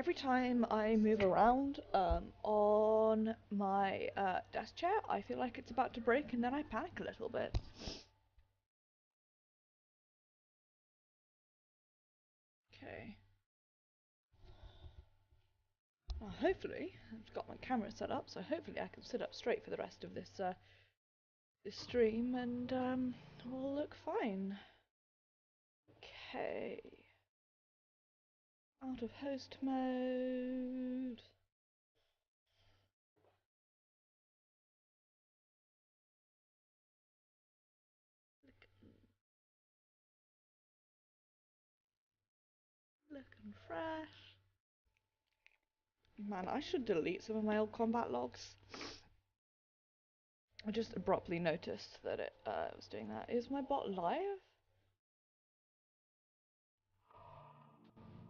Every time I move around on my desk chair, I feel like it's about to break and then I panic a little bit. Okay. Well, hopefully, I've got my camera set up, so hopefully I can sit up straight for the rest of this stream and we'll look fine. Okay. Out of host mode. Looking fresh. Man, I should delete some of my old combat logs. I just abruptly noticed that it was doing that. Is my bot live?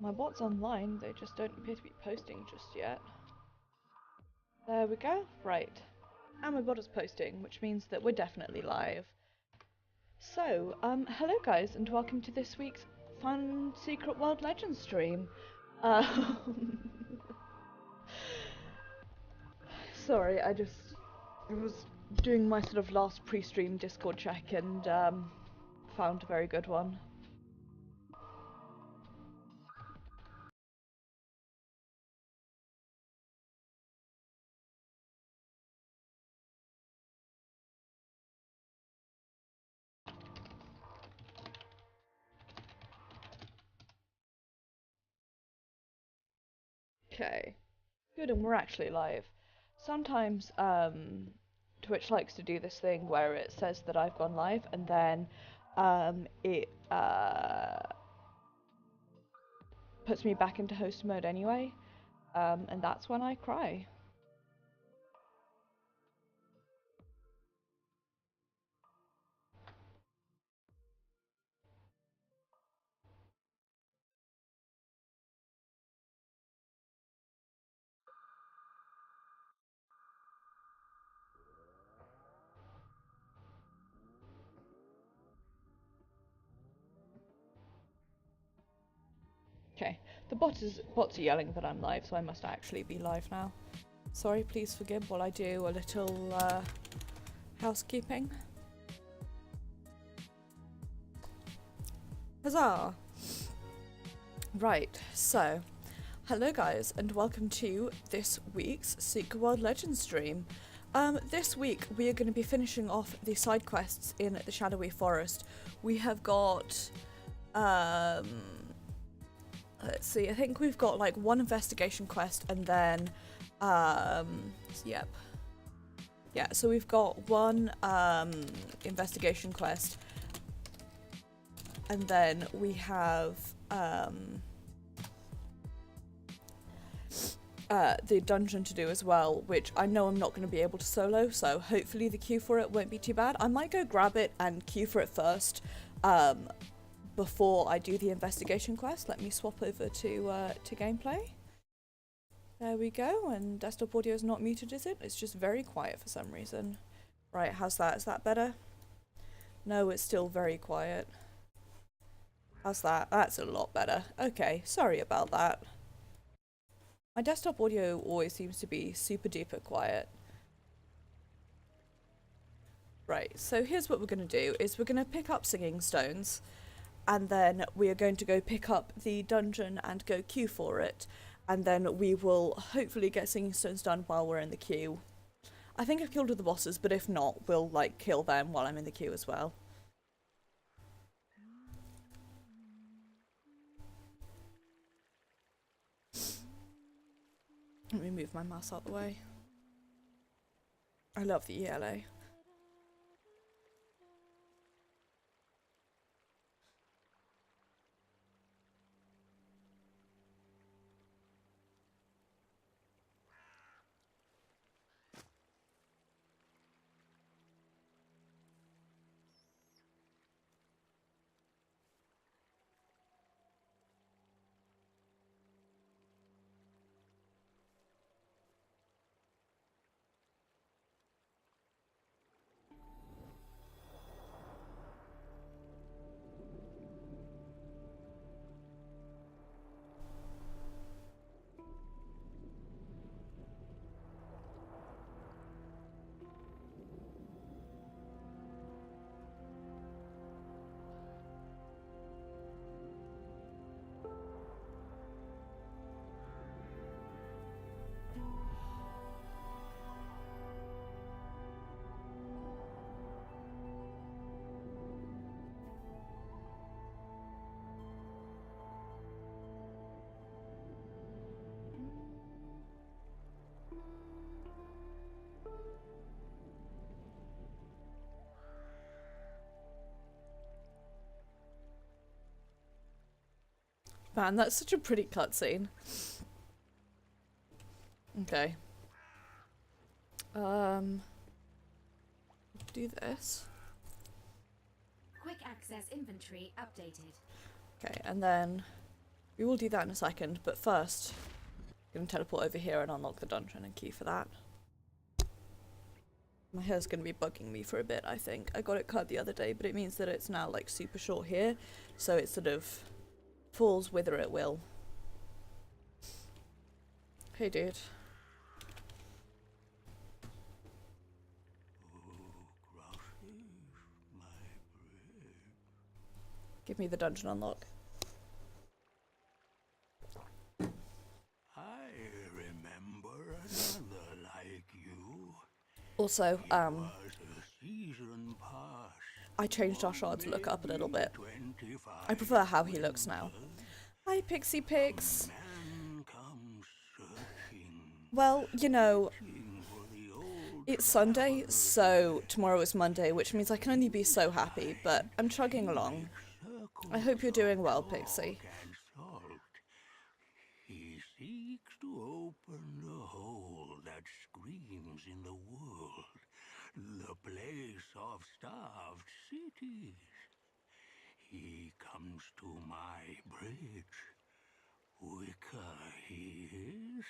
My bot's online, they just don't appear to be posting just yet. There we go. Right. And my bot is posting, which means that we're definitely live. So, hello guys, and welcome to this week's fun Secret World Legends stream. Sorry, I was doing my sort of last pre-stream Discord check and found a very good one. Okay, good, and we're actually live. Sometimes Twitch likes to do this thing where it says that I've gone live and then it puts me back into host mode anyway, and that's when I cry. Okay, the bots are yelling that I'm live, so I must actually be live now. Sorry, please forgive while I do a little housekeeping. Huzzah! Right, so, hello guys, and welcome to this week's Secret World Legends stream. This week we are going to be finishing off the side quests in the Shadowy Forest. We have got, let's see, I think we've got like one investigation quest and then, yep. Yeah, so we've got one investigation quest and then we have the dungeon to do as well, which I know I'm not going to be able to solo, so hopefully the queue for it won't be too bad. I might go grab it and queue for it first before I do the investigation quest. Let me swap over to gameplay. There we go, and desktop audio is not muted, is it? It's just very quiet for some reason. Right, how's that? Is that better? No, it's still very quiet. How's that? That's a lot better. Okay, sorry about that. My desktop audio always seems to be super duper quiet. Right, so here's what we're going to do, is we're going to pick up Singing Stones, and then we are going to go pick up the dungeon and go queue for it, and then we will hopefully get Singing Stones done while we're in the queue. I think I've killed all the bosses, but if not, we'll like kill them while I'm in the queue as well. Let me move my mouse out the way. I love the ELA. Man, that's such a pretty cutscene. Okay. Do this. Quick access inventory updated. Okay, and then we will do that in a second, but first I'm gonna teleport over here and unlock the dungeon and key for that. My hair's gonna be bugging me for a bit, I think. I got it cut the other day, but it means that it's now like super short here, so it sort of falls whither it will. Hey dude. Give me the dungeon unlock. I remember another like you. Also, Was a season past. I changed our shard to look up a little bit. 25 I prefer how he looks now. Hi, Pixie Pix. man comes searching, Well, you know, for the old it's Sunday, so tomorrow is Monday, which means I can only be so happy, but I'm chugging along. I hope you're doing well, Pixie. and salt. He seeks to open the hole that screams in the world, the place of starved cities. He comes to my bridge. Wicker he is.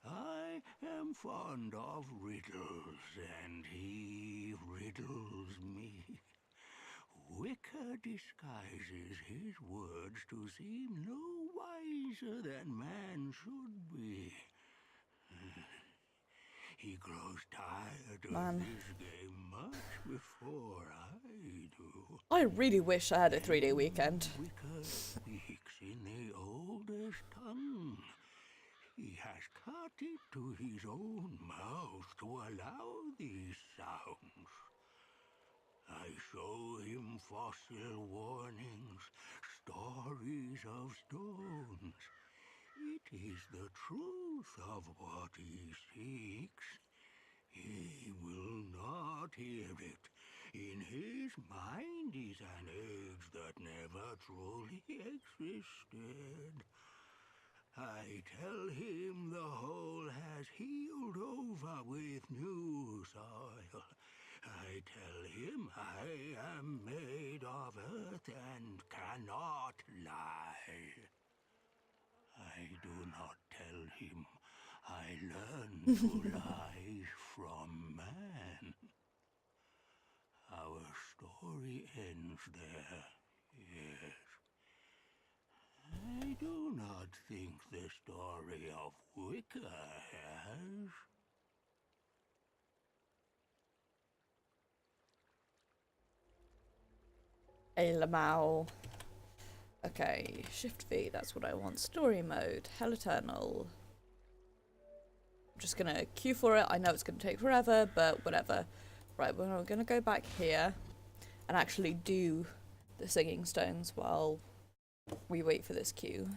I am fond of riddles, and he riddles me. Wicker disguises his words to seem no wiser than man should be. He grows tired of this game much before I do. I really wish I had a 3-day weekend. Wicker speaks in the oldest tongue. He has cut it to his own mouth to allow these sounds. I show him fossil warnings, stories of stones. It is the truth of what he seeks. He will not hear it. In his mind is an age that never truly existed. I tell him the hole has healed over with new soil. I tell him I am made of earth and cannot lie. I do not tell him I learned to lie from man. Our story ends there, yes. I do not think the story of Wicker has. A Lamau. Okay, Shift V, that's what I want. Story mode, Hell Eternal. I'm just gonna queue for it. I know it's gonna take forever, but whatever. Right, we're gonna go back here and actually do the singing stones while we wait for this queue.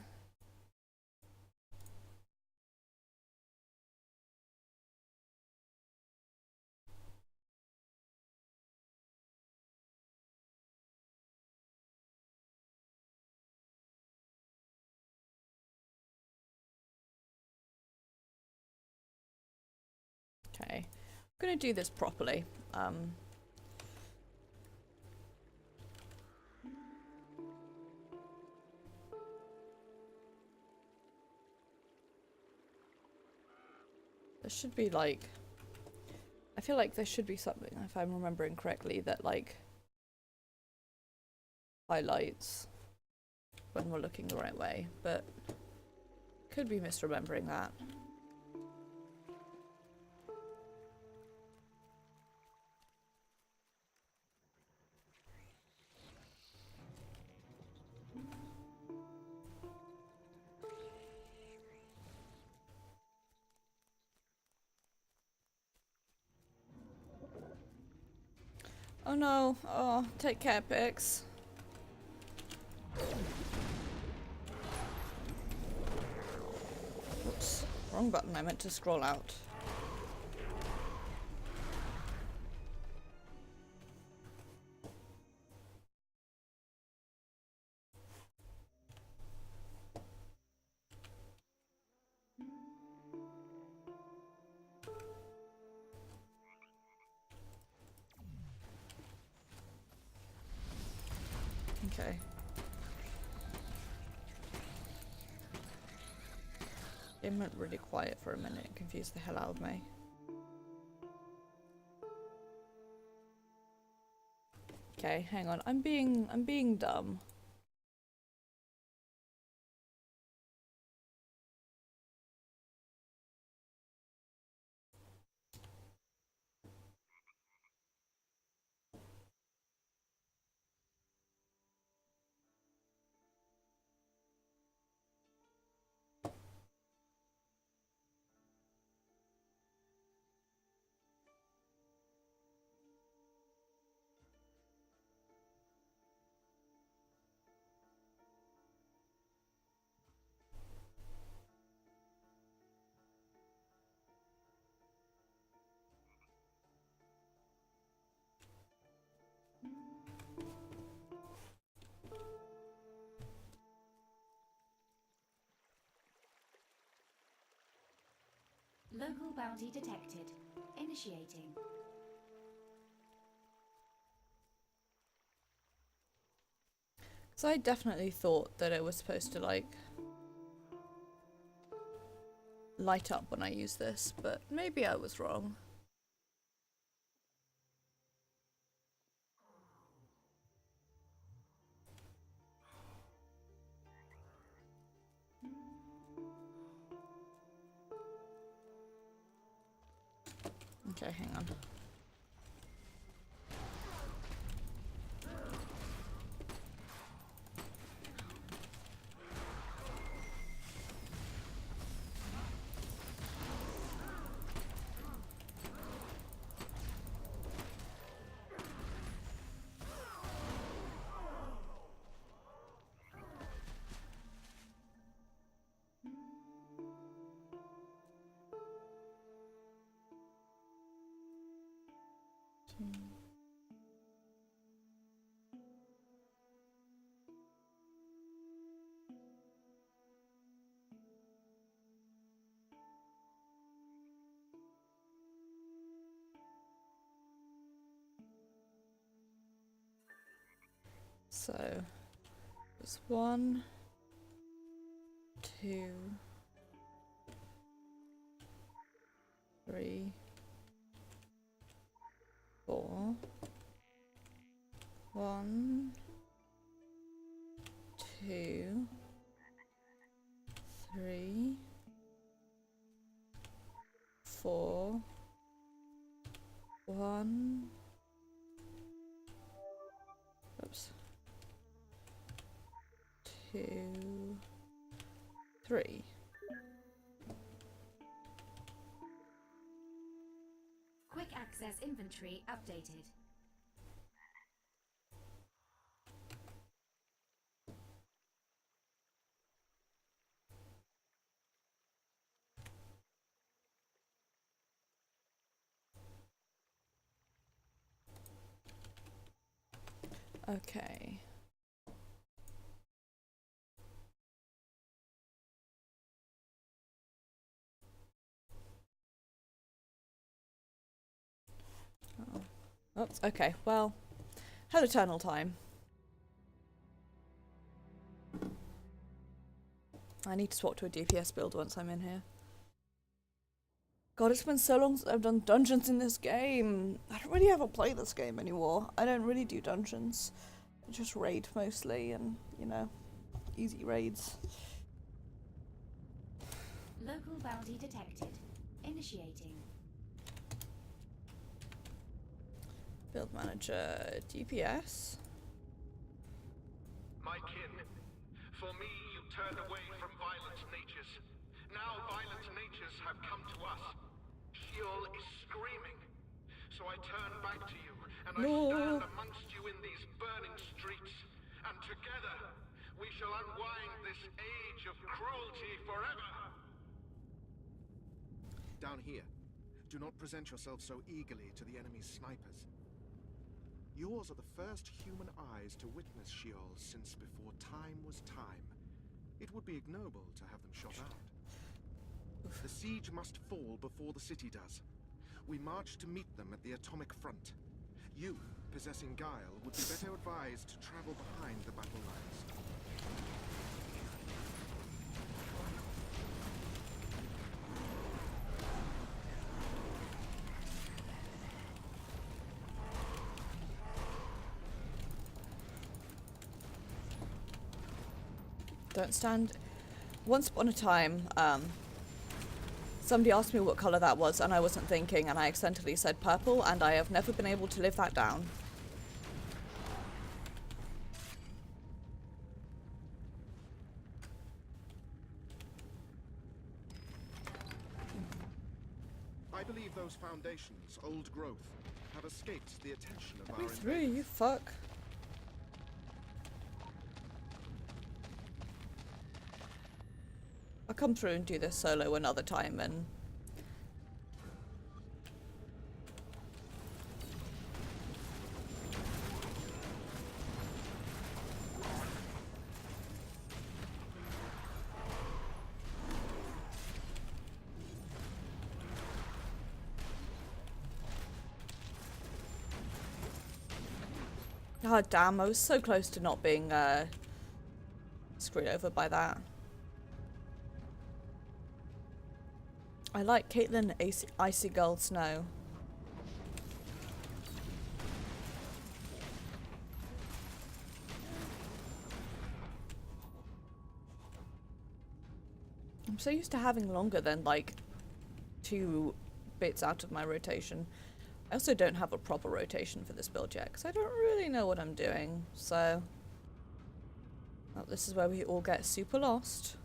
Okay, I'm gonna do this properly. There should be like, I feel like there should be something, if I'm remembering correctly, that like highlights when we're looking the right way, but could be misremembering that. Oh no, oh, take care, Pix. Oops, wrong button, I meant to scroll out. Okay. It went really quiet for a minute. It confused the hell out of me. Okay, hang on. I'm being dumb. Local bounty detected. Initiating. So I definitely thought that it was supposed to like light up when I use this, but maybe I was wrong. Okay, hang on. So, it's 1, 2, 3, 4. 1, 2, 3, 4. 1. Oops. 2, 3. Quick access inventory updated. Okay. Oh. Oops, okay, well, had eternal time. I need to swap to a DPS build once I'm in here. God, it's been so long since I've done dungeons in this game. I don't really ever play this game anymore. I don't really do dungeons. I just raid mostly and, you know, easy raids. Local bounty detected. Initiating. Build manager, DPS. My kin, for me you turned away from violent natures. Now violent natures have come to us. Sheol is screaming. So I turn back to you, and I stand amongst you in these burning streets. And together, we shall unwind this age of cruelty forever. Down here. Do not present yourself so eagerly to the enemy's snipers. Yours are the first human eyes to witness Sheol since before time was time. It would be ignoble to have them shot out. The siege must fall before the city does. We march to meet them at the atomic front. You possessing guile would be better advised to travel behind the battle lines. Don't stand. Once upon a time, somebody asked me what colour that was, and I wasn't thinking, and I accidentally said purple, and I have never been able to live that down. I believe those foundations, old growth, have escaped the attention of Let our me through, invaders. you fuck. I'll come through and do this solo another time and... God damn, I was so close to not being screwed over by that. I like Caitlin Icy Girl Snow. I'm so used to having longer than like 2 bits out of my rotation. I also don't have a proper rotation for this build yet because I don't really know what I'm doing, so... Well, this is where we all get super lost.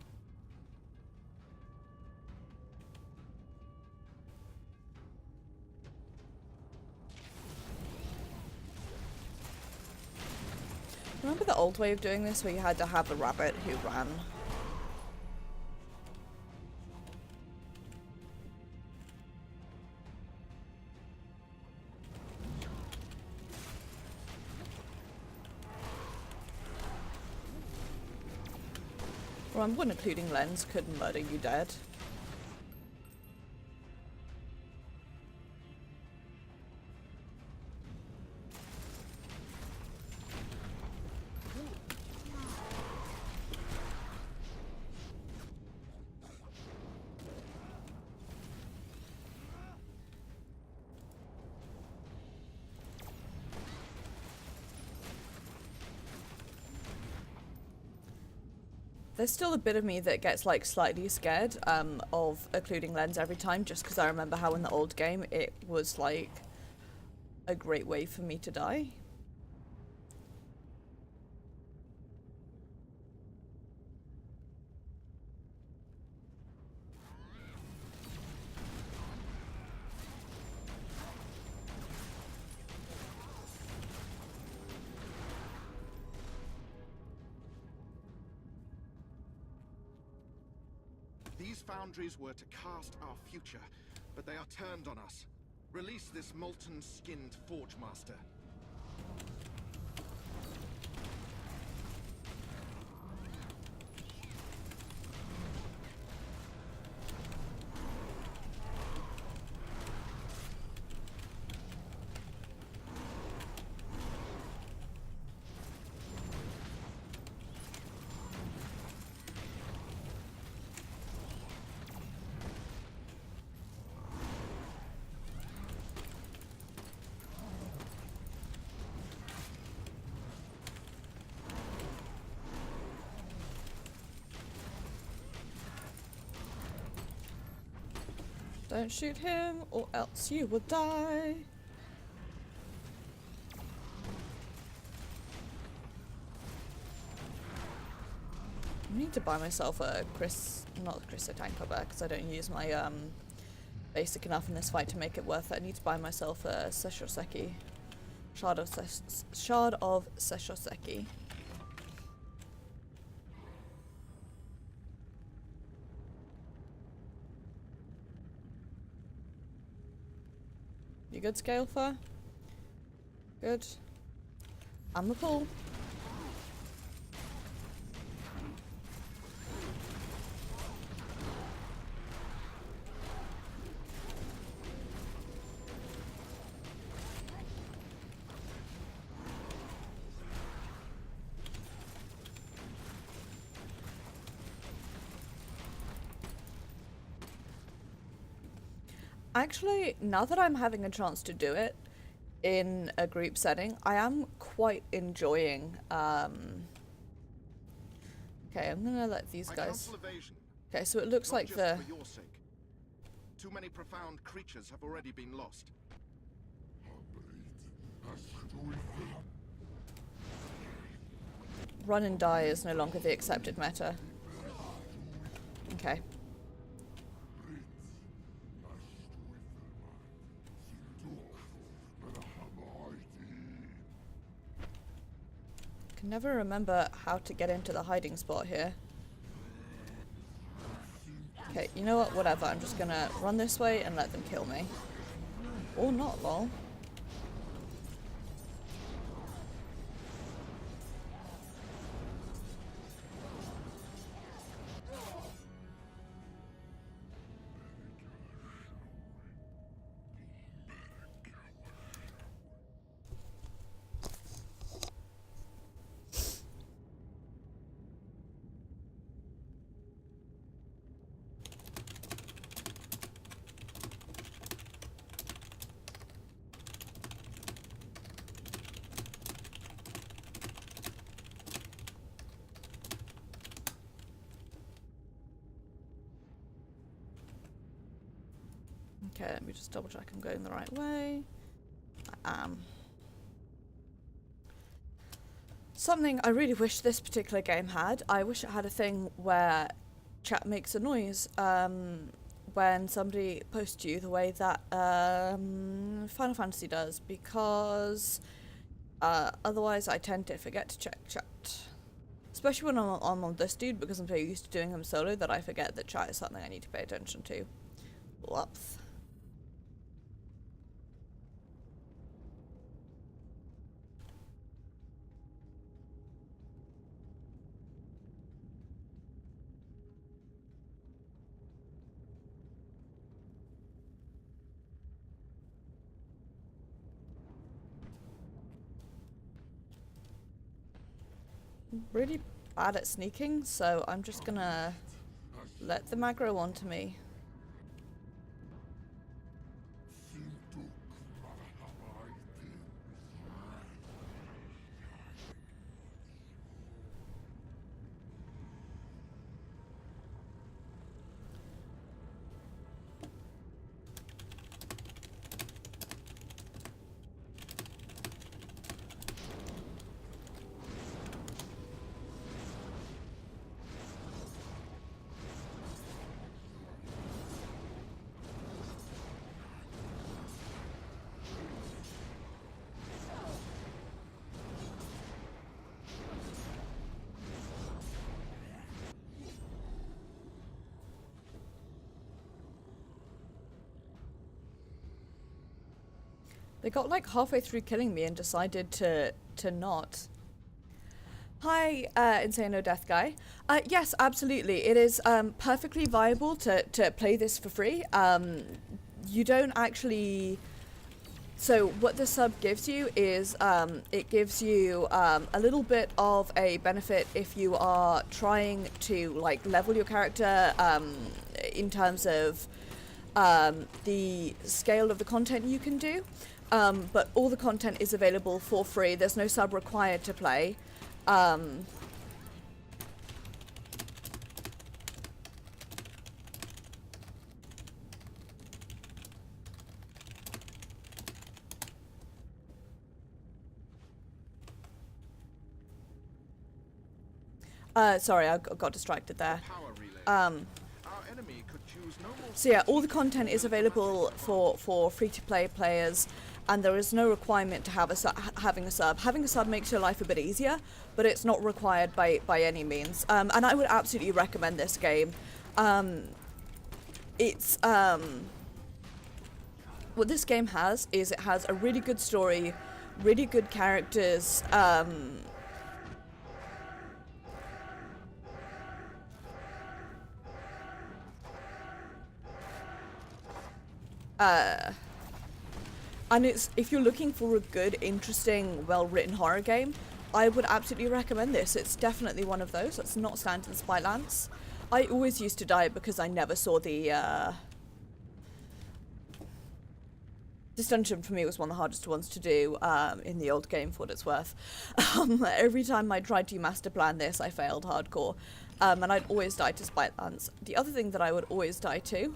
Remember the old way of doing this where you had to have a rabbit who ran? Well, one including Lens could murder you dead. There's still a bit of me that gets like slightly scared of occluding Lens every time, just because I remember how in the old game it was like a great way for me to die. These foundries were to cast our future, but they are turned on us. Release this molten-skinned Forge Master. Don't shoot him, or else you will die. I need to buy myself a not a Crystal Tank cover, because I don't use my basic enough in this fight to make it worth it. I need to buy myself a Seshoseki. Shard of Seshoseki. You good, Scalefer? Good. I'm the pool. Actually, now that I'm having a chance to do it in a group setting, I am quite enjoying. Okay, I'm gonna let these guys. Okay, so it looks like the. For your sake. Too many profound creatures have already been lost. Run and die is no longer the accepted meta. Okay. Can never remember how to get into the hiding spot here. Okay, you know what? Whatever. I'm just gonna run this way and let them kill me. Or not, lol. Okay, let me just double check I'm going the right way. I am. Something I really wish this particular game had. I wish it had a thing where chat makes a noise when somebody posts you the way that Final Fantasy does, because otherwise I tend to forget to check chat. Especially when I'm on this dude, because I'm so used to doing them solo that I forget that chat is something I need to pay attention to. Whoops. Really bad at sneaking, so I'm just gonna let them aggro onto me. They got like halfway through killing me and decided to not. Hi, Insano Death Guy. Yes, absolutely. It is perfectly viable to play this for free. You don't actually... So what the sub gives you is it gives you a little bit of a benefit if you are trying to like level your character in terms of the scale of the content you can do. But all the content is available for free. There's no sub required to play. Sorry, I got distracted there. So yeah, all the content is available for free-to-play players, and there is no requirement to have having a sub. Having a sub makes your life a bit easier, but it's not required by any means. And I would absolutely recommend this game. It's what this game has is it has a really good story, really good characters. And it's, if you're looking for a good, interesting, well-written horror game, I would absolutely recommend this. It's definitely one of those. It's not Stand in Spylands. I always used to die because I never saw the This dungeon for me was one of the hardest ones to do in the old game, for what it's worth. Every time I tried to master plan this, I failed hardcore. And I'd always die to spite lands. The other thing that I would always die to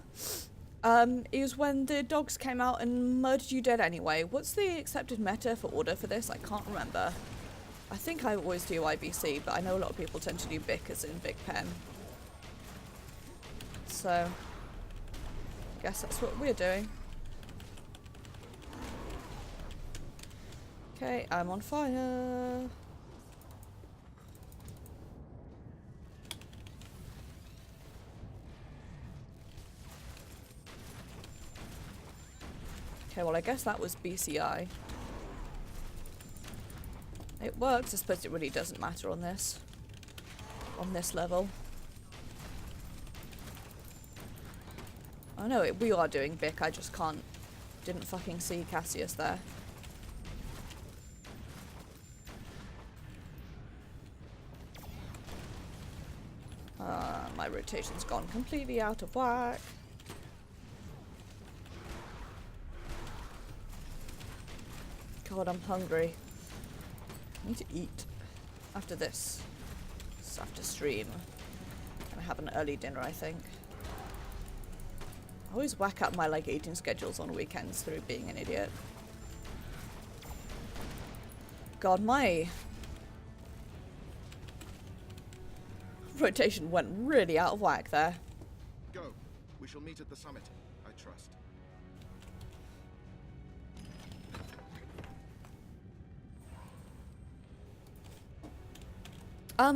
is when the dogs came out and murdered you dead anyway. What's the accepted meta for order for this? I can't remember. I think I always do IBC, but I know a lot of people tend to do BIC as in Big Pen. So, I guess that's what we're doing. Okay, I'm on fire. Okay, well I guess that was BCI. It works, I suppose it really doesn't matter on this level. Oh no, we are doing BIC, I just didn't fucking see Cassius there. My rotation's gone completely out of whack. God, I'm hungry. I need to eat after this. It's after stream. I'm gonna have an early dinner, I think. I always whack up my eating schedules on weekends through being an idiot. God, my rotation went really out of whack there. Go. We shall meet at the summit, I trust.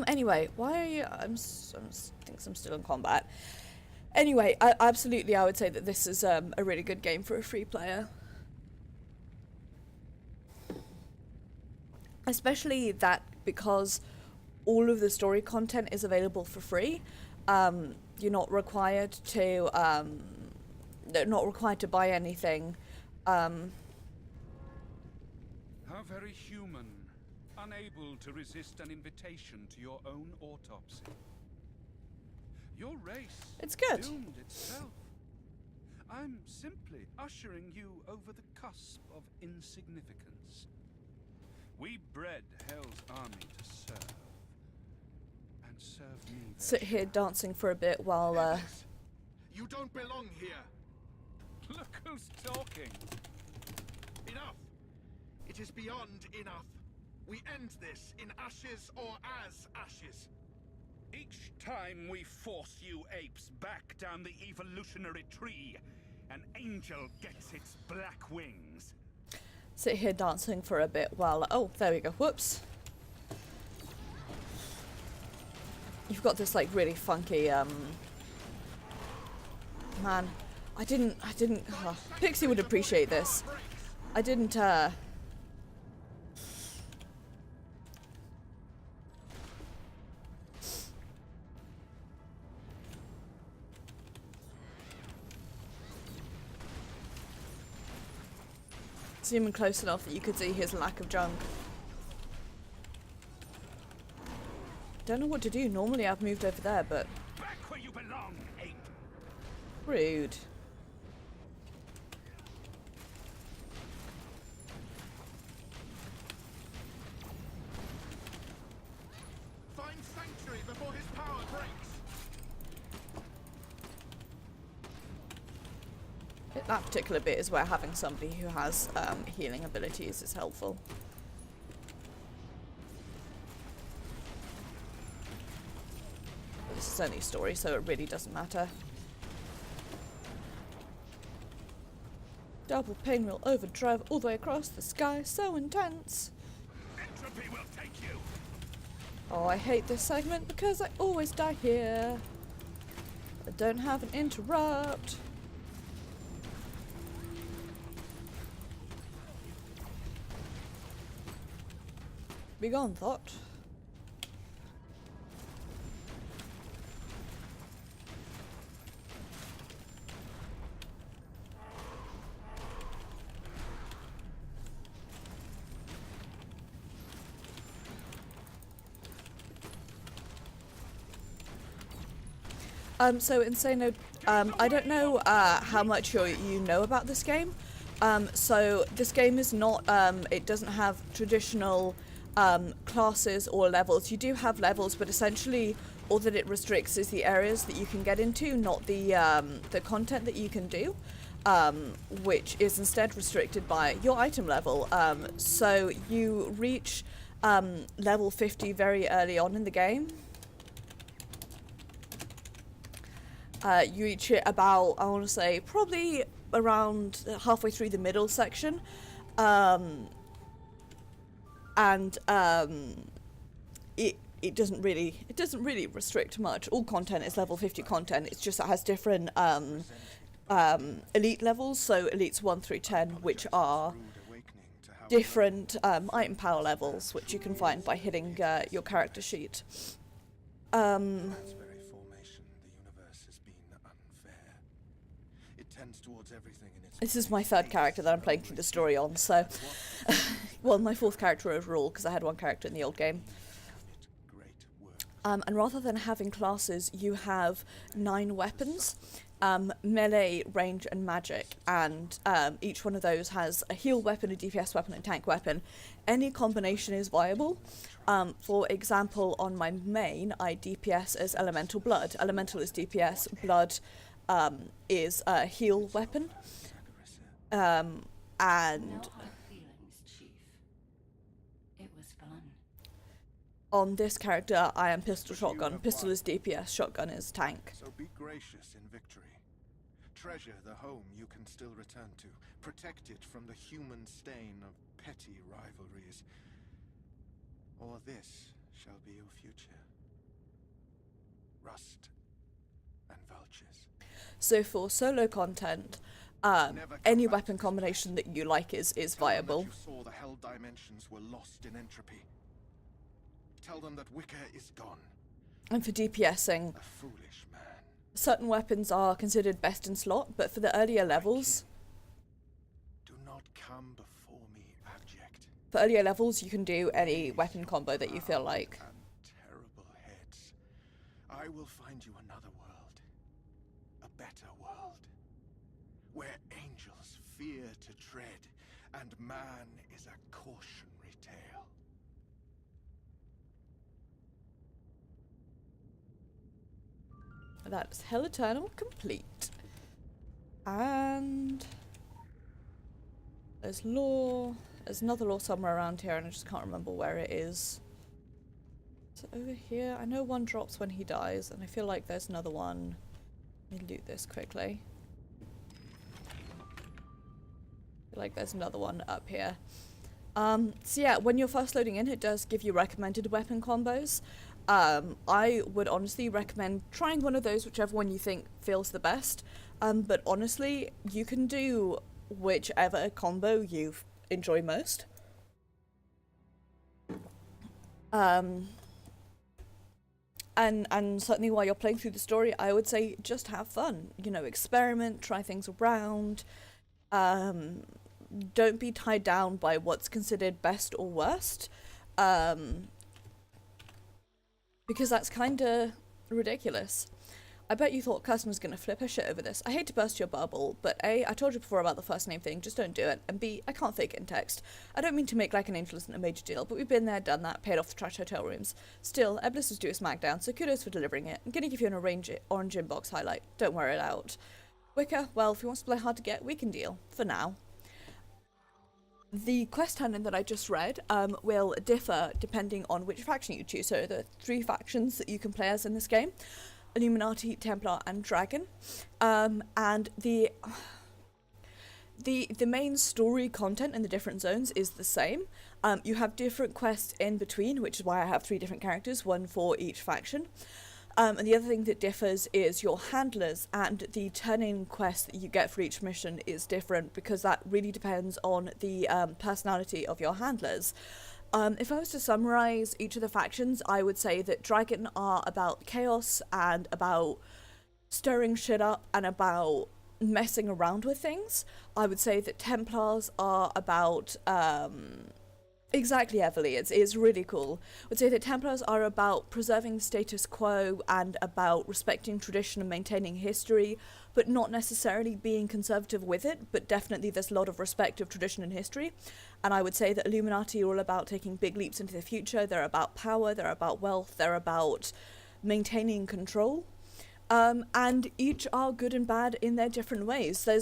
Anyway, why I think I'm still in combat. Anyway, absolutely, I would say that this is a really good game for a free player. Especially that because all of the story content is available for free. You're not required to buy anything. How very human, unable to resist an invitation to your own autopsy. Your race It's good. doomed itself. I'm simply ushering you over the cusp of insignificance. We bred Hell's army to serve. And serve me. Sit here dancing for a bit while Evans, you don't belong here. Look who's talking. Enough. It is beyond enough. We end this in ashes or as ashes. Each time we force you apes back down the evolutionary tree, an angel gets its black wings. sit here dancing for a bit while oh, there we go. Whoops. You've got this really funky man. I didn't Pixie would appreciate this. I didn't zoom in close enough that you could see his lack of junk. Don't know what to do. Normally I've moved over there, but Back where you belong, ape. rude. Find sanctuary before his power breaks. That particular bit is where having somebody who has healing abilities is helpful. But this is only a story, so it really doesn't matter. Double pinwheel overdrive all the way across the sky, so intense. Entropy will take you. Oh, I hate this segment because I always die here. I don't have an interrupt. Be gone, thought. So Insano, I don't know how much you know about this game, So this game is not, it doesn't have traditional classes or levels. You do have levels, but essentially all that it restricts is the areas that you can get into, not the content that you can do, which is instead restricted by your item level. So you reach level 50 very early on in the game. You reach it about, I want to say, probably around halfway through the middle section. It doesn't really restrict much. All content is level 50 content. It's just it has different elite levels. So elites 1 through 10, which are different item power levels, which you can find by hitting your character sheet. Its very formation, the universe has been unfair. It tends towards everything in its This is my third character that I'm playing through the story on, so well, my fourth character overall, because I had one character in the old game. And rather than having classes, you have 9 weapons, melee, range, and magic, and each one of those has a heal weapon, a DPS weapon, and a tank weapon. Any combination is viable. For example, on my main, I DPS as Elemental Blood. Elemental is DPS, Blood is a heal weapon, and on this character, I am Pistol Shotgun. Pistol is DPS, Shotgun is tank. So be gracious in victory. Treasure the home you can still return to. Protect it from the human stain of petty rivalries. Or this shall be your future. Rust and vultures. So for solo content, any weapon combination that you like is viable. You saw the hell dimensions were lost in entropy. Tell them that Wicker is gone. And for DPSing, A foolish man. certain weapons are considered best in slot, but for the earlier levels, Do not come before me, abject. for earlier levels, you can do any weapon combo that you feel like. And terrible heads. I will find you another world. A better world. Where angels fear to tread, and man is a cautionary tale. That's Hell Eternal complete. And there's lore. There's another lore somewhere around here, and I just can't remember where it is. Is it over here? I know one drops when he dies, and I feel like there's another one. Let me loot this quickly. I feel like there's another one up here. So yeah, when you're first loading in, it does give you recommended weapon combos. I would honestly recommend trying one of those, whichever one you think feels the best. But honestly, you can do whichever combo you enjoy most. And certainly while you're playing through the story, I would say just have fun. You know, experiment, try things around. Don't be tied down by what's considered best or worst. Because that's kinda ridiculous. I bet you thought Kirsten was gonna flip her shit over this. I hate to burst your bubble, but A, I told you before about the first name thing, just don't do it, and B, I can't fake it in text. I don't mean to make like an angel isn't a major deal, but we've been there, done that, paid off the trash hotel rooms. Still, Eblis was due a smackdown, so kudos for delivering it. I'm gonna give you an orange inbox highlight, don't wear it out. Wicker, well, if he wants to play hard to get, we can deal, for now. The quest handling that I just read will differ depending on which faction you choose. So there are 3 factions that you can play as in this game: Illuminati, Templar, and Dragon. And the main story content in the different zones is the same. You have different quests in between, which is why I have 3 different characters, one for each faction. And the other thing that differs is your handlers, and the turn-in quest that you get for each mission is different because that really depends on the personality of your handlers. If I was to summarize each of the factions, I would say that Dragon are about chaos and about stirring shit up and about messing around with things. I would say that Templars are about Exactly, Everly. It's really cool. I would say that Templars are about preserving the status quo and about respecting tradition and maintaining history, but not necessarily being conservative with it, but definitely there's a lot of respect of tradition and history. And I would say that Illuminati are all about taking big leaps into the future. They're about power, they're about wealth, they're about maintaining control. And each are good and bad in their different ways. They're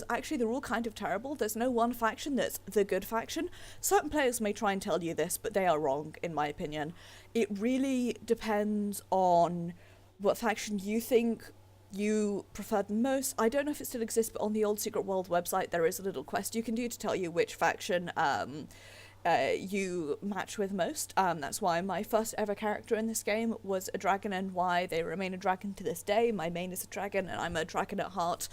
all kind of terrible. There's no one faction that's the good faction. Certain players may try and tell you this, but they are wrong, in my opinion. It really depends on what faction you think you prefer the most. I don't know if it still exists, but on the old Secret World website, there is a little quest you can do to tell you which faction you match with most. That's why my first ever character in this game was a dragon, and why they remain a dragon to this day. My main is a dragon, and I'm a dragon at heart,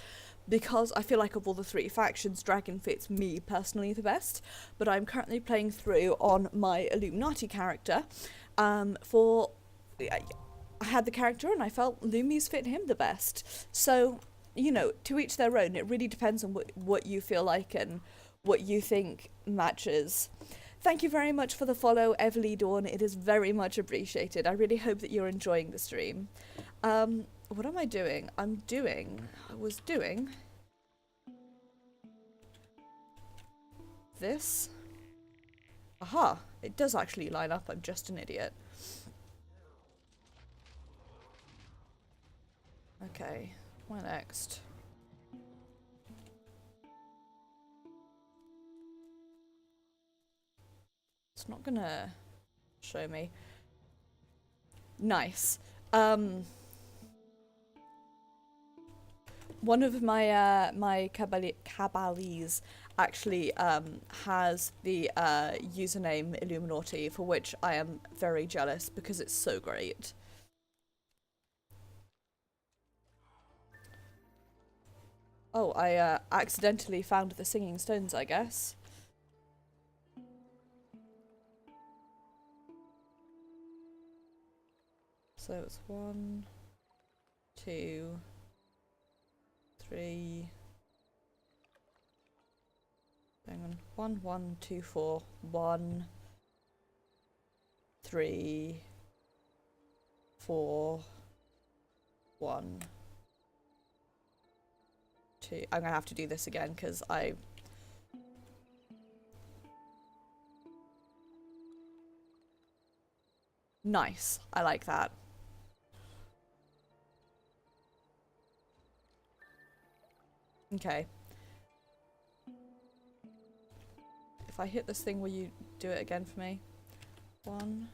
because I feel like of all the three factions, dragon fits me personally the best. But I'm currently playing through on my Illuminati character. I had the character and I felt Lumi's fit him the best. So, you know, to each their own. It really depends on what you feel like and what you think matches. Thank you very much for the follow, Everly Dawn. It is very much appreciated. I really hope that you're enjoying the stream. What am I doing? I was doing this. Aha, it does actually line up. I'm just an idiot. Okay, what next? It's not gonna show me. Nice. One of my my Cabalies actually has the username Illuminati, for which I am very jealous because it's so great. Oh, I accidentally found the singing stones, I guess. So it's 1, 2, 3. Hang on. 1, 1, 2, 4. 1, 3, 4, 1, 2. I'm gonna have to do this again because I. Nice. I like that. Okay. If I hit this thing, will you do it again for me? 1,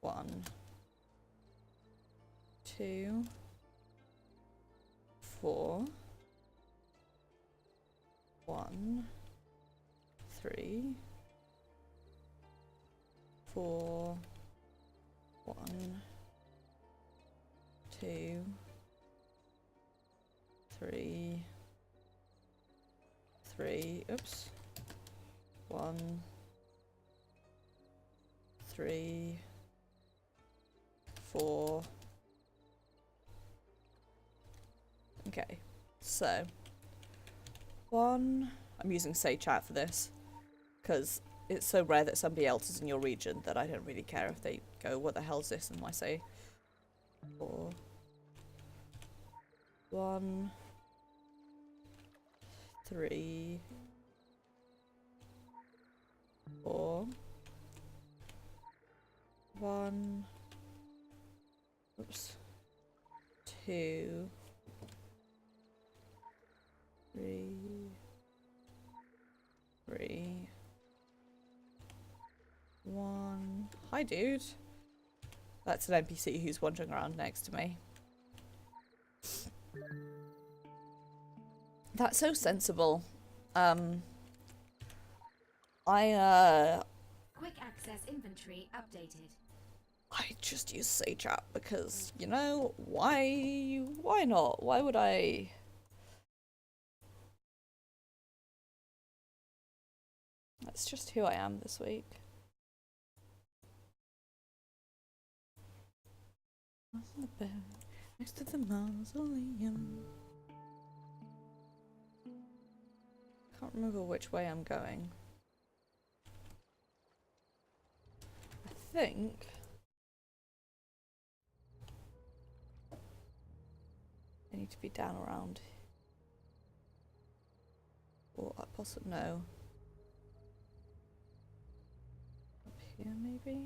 1, 2, 4, 1, 3, 4, 1, 2, 3, 3, oops, 1, 3, 4. Okay, so 1. I'm using Say Chat for this because it's so rare that somebody else is in your region that I don't really care if they go, what the hell's this, and I say 4, 1, 3, 4, 1, oops, 2, 3, 3, 1. Hi, dude. That's an NPC who's wandering around next to me. That's so sensible. Quick access inventory updated. I just use Say Chat because, you know, why not? Why would I? That's just who I am this week. On the bed, next to the mausoleum. Can't remember which way I'm going. think I need to be down around, or possibly no, up here maybe.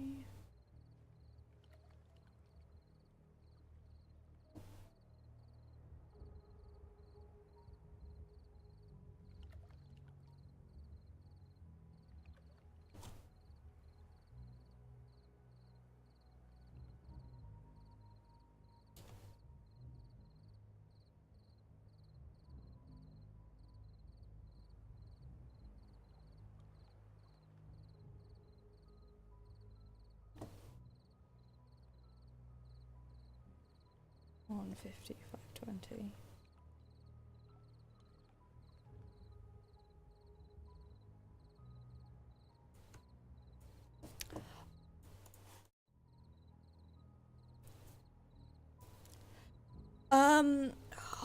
$150, $520.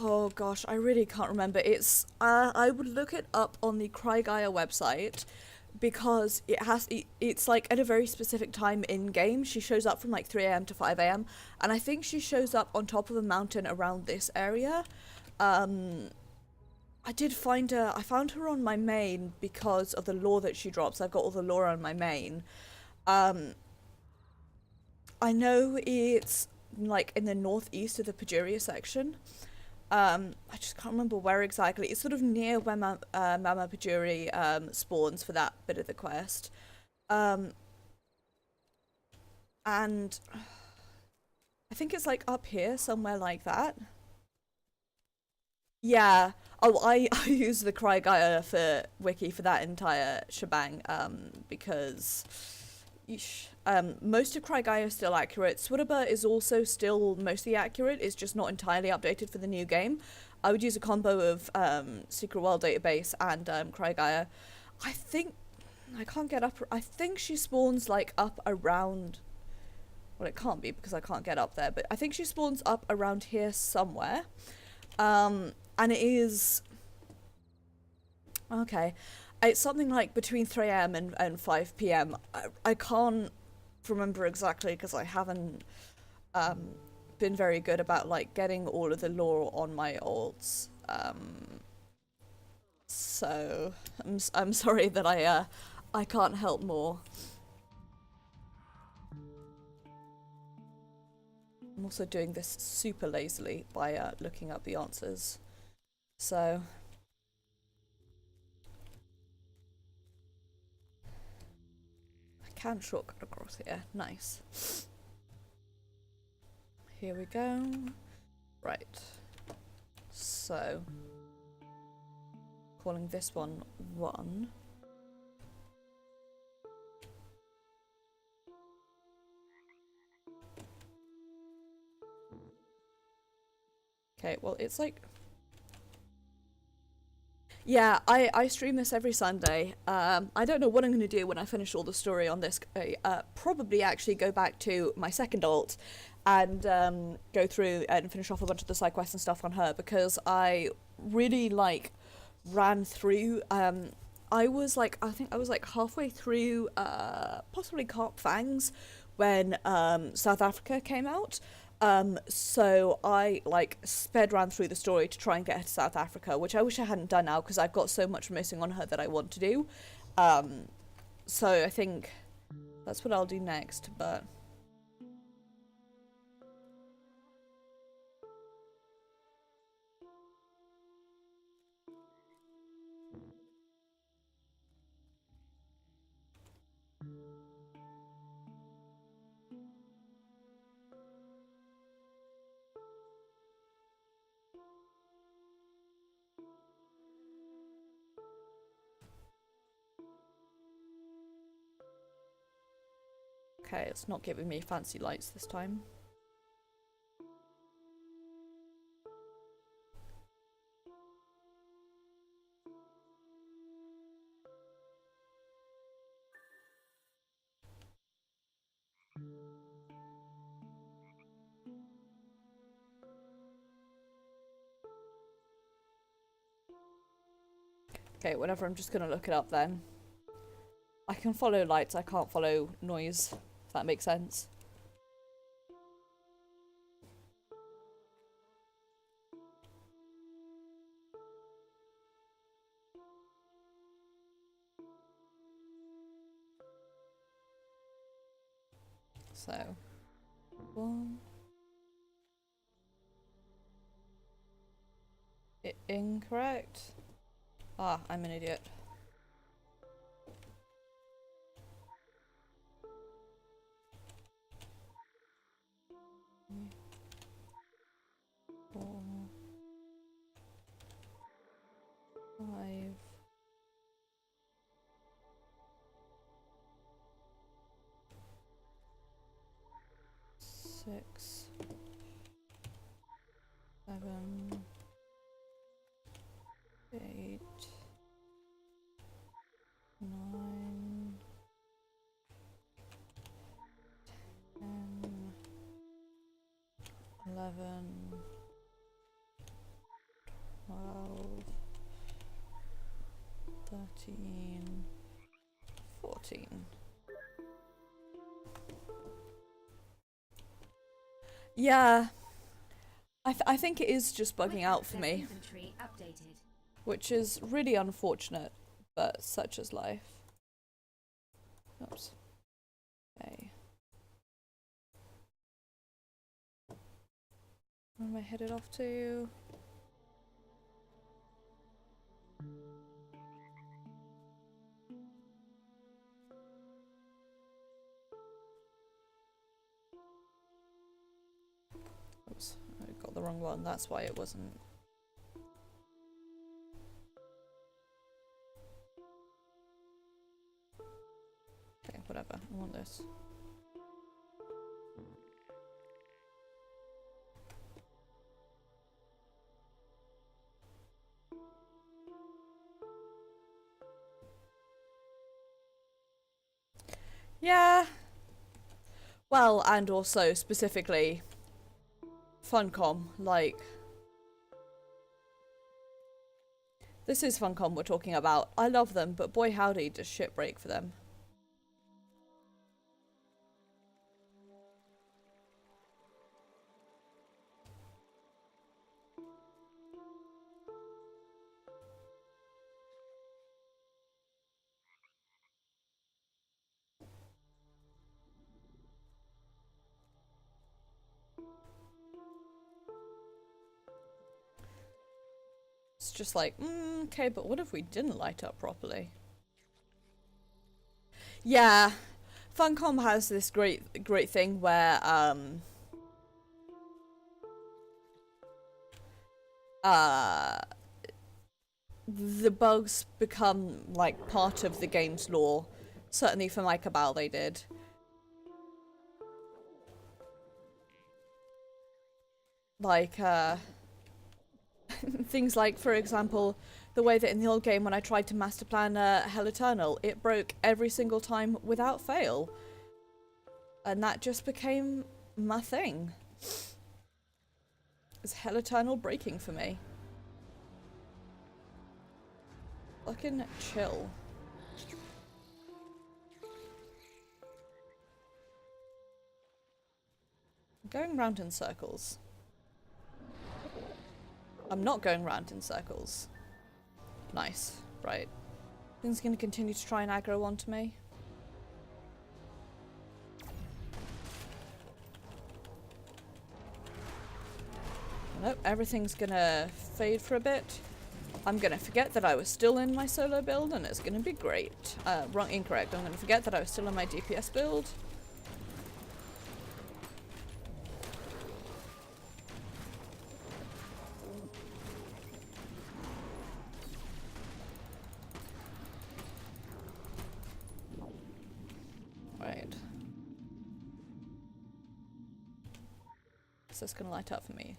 Oh gosh, I really can't remember. It's I would look it up on the Krygaya website because it's like at a very specific time in game. She shows up from like 3 a.m. to 5 a.m. and I think she shows up on top of a mountain around this area. I did find her. I found her on my main because of the lore that she drops. I've got all the lore on my main. I know it's like in the northeast of the Pajuria section. I just can't remember where exactly. It's sort of near where Mama Pajuri spawns for that bit of the quest. And I think it's like up here, somewhere like that. Yeah. Oh, I use the Krygaya for wiki for that entire shebang, because most of Krygaya is still accurate. Swidaba is also still mostly accurate, it's just not entirely updated for the new game. I would use a combo of Secret World Database and Krygaya. I think, I can't get up, I think she spawns like up around, well it can't be because I can't get up there, but I think she spawns up around here somewhere. And it is, okay, it's something like between 3 a.m. and 5 p.m. I can't remember exactly because I haven't been very good about like getting all of the lore on my alts. So I'm sorry that I can't help more. I'm also doing this super lazily by looking up the answers. So I can shortcut across here. Nice. Here we go. Right. So calling this one 1. Okay, well it's like, yeah, I stream this every Sunday. I don't know what I'm going to do when I finish all the story on this. Probably actually go back to my second alt and go through and finish off a bunch of the side quests and stuff on her, because I really like ran through. I think I was like halfway through possibly Carp Fangs when South Africa came out. So I like sped ran through the story to try and get her to South Africa, which I wish I hadn't done now because I've got so much missing on her that I want to do. So I think that's what I'll do next, but okay, it's not giving me fancy lights this time. Okay, whatever, I'm just gonna look it up then. I can follow lights, I can't follow noise. If that makes sense. So, 1. Incorrect. Ah, I'm an idiot. Four, 5. Six, 7, 8, 9, 10, 11, 12, 13, 14. Yeah, I think it is just bugging out for me, Inventory updated. which is really unfortunate, but such is life. Oops. Okay. Where am I headed off to? Oops, I got the wrong one, that's why it wasn't. Okay, whatever, I want this. Yeah. Well, and also specifically Funcom, like this is Funcom we're talking about. I love them, but boy howdy does shit break for them. It's just like, okay, but what if we didn't light up properly? Yeah, Funcom has this great thing where the bugs become like part of the game's lore. Certainly for my Cabal they did. Like things like, for example, the way that in the old game when I tried to master plan Hell Eternal, it broke every single time without fail. And that just became my thing. It's Hell Eternal breaking for me. Fucking chill. I'm going round in circles. I'm not going round in circles. Nice. Right. Things gonna continue to try and aggro onto me. Nope, everything's gonna fade for a bit. I'm gonna forget that I was still in my solo build and it's gonna be great. Incorrect. I'm gonna forget that I was still in my DPS build. Right. So it's gonna light up for me.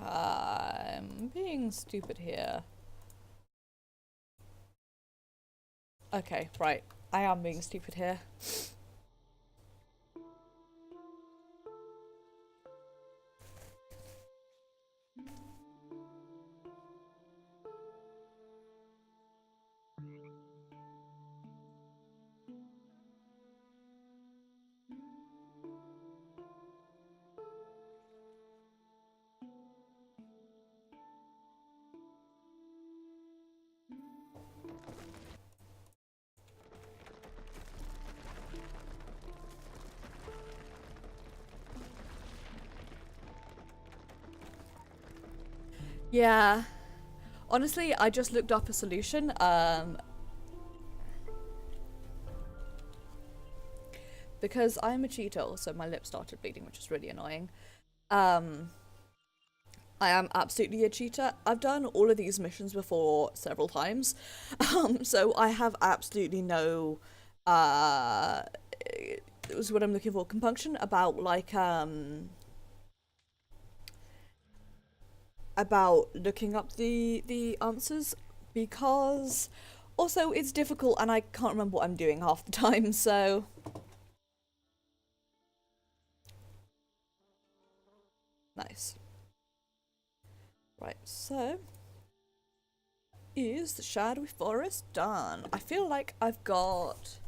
I'm being stupid here. Okay, right. I am being stupid here. Yeah. Honestly, I just looked up a solution. Because I'm a cheater, so my lip started bleeding, which is really annoying. I am absolutely a cheater. I've done all of these missions before several times. So I have absolutely no, it was what I'm looking for, compunction about, like, about looking up the answers, because also it's difficult and I can't remember what I'm doing half the time, so... Nice. Right, so... Is the Shadowy Forest done? I feel like I've got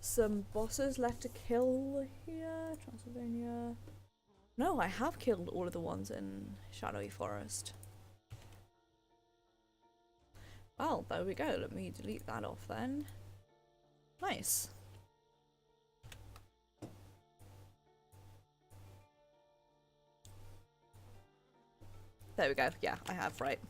some bosses left to kill here. Transylvania. No, I have killed all of the ones in Shadowy Forest. Well, there we go. Let me delete that off then. Nice. There we go. Yeah, I have, right.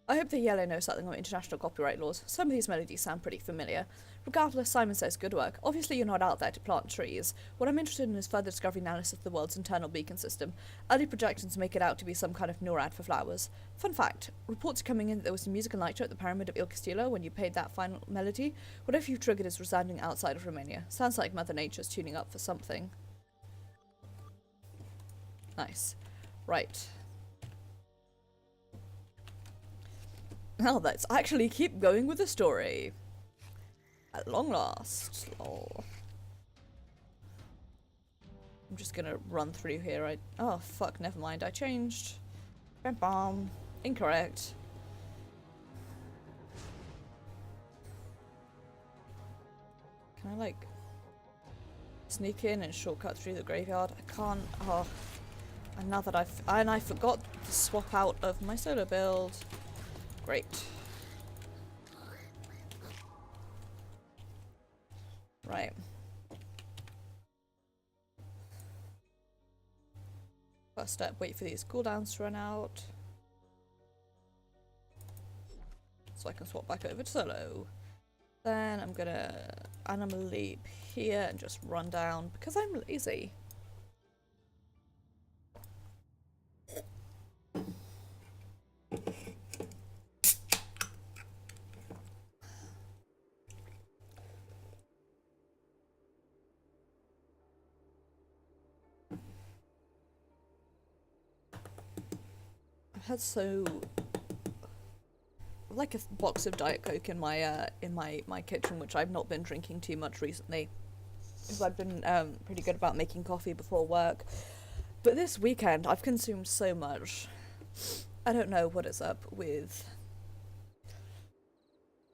I hope the Yellow knows something on international copyright laws. Some of these melodies sound pretty familiar. Regardless, Simon says good work. Obviously you're not out there to plant trees. What I'm interested in is further discovery and analysis of the world's internal beacon system. Early projections make it out to be some kind of NORAD for flowers. Fun fact, reports are coming in that there was some musical nitro at the Pyramid of Il Castillo when you played that final melody. Whatever you've triggered is resounding outside of Romania. Sounds like Mother Nature's tuning up for something. Nice. Right. Now let's actually keep going with the story. At long last. Lol. I'm just gonna run through here. Oh fuck, never mind. I changed. Bam bam. Incorrect. Can I like sneak in and shortcut through the graveyard? I can't. Oh. And now that I forgot to swap out of my solo build. Great. Right. First step, wait for these cooldowns to run out. So I can swap back over to solo. Then I'm gonna animal leap here and just run down because I'm lazy. Had like a box of Diet Coke in my kitchen, which I've not been drinking too much recently because I've been pretty good about making coffee before work, but this weekend I've consumed so much. I don't know what is up with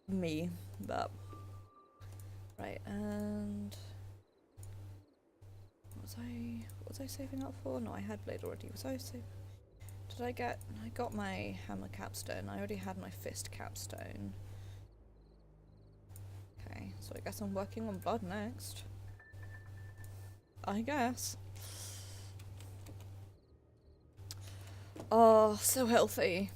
me, but right. And what was I saving up for? No, I had blade already. Was I saving? I got my hammer capstone. I already had my fist capstone. Okay, so I guess I'm working on blood next. I guess. Oh, so healthy.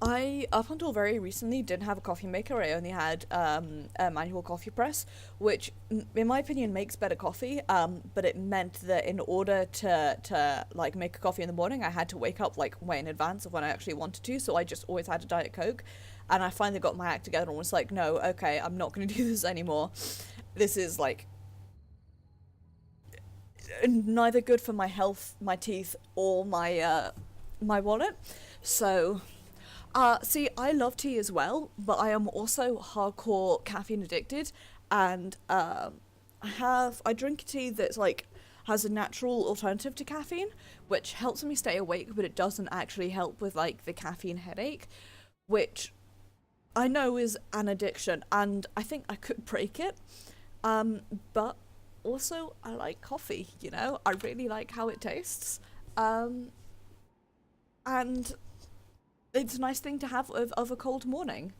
I, up until very recently, didn't have a coffee maker. I only had a manual coffee press, which, in my opinion, makes better coffee. But it meant that in order to like make a coffee in the morning, I had to wake up like way in advance of when I actually wanted to. So I just always had a Diet Coke, and I finally got my act together and was like, no, okay, I'm not going to do this anymore. This is like neither good for my health, my teeth, or my my wallet. So. See, I love tea as well, but I am also hardcore caffeine addicted, and I drink tea that's like has a natural alternative to caffeine, which helps me stay awake, but it doesn't actually help with like the caffeine headache, which I know is an addiction, and I think I could break it. But also I like coffee, you know, I really like how it tastes, and it's a nice thing to have of a cold morning.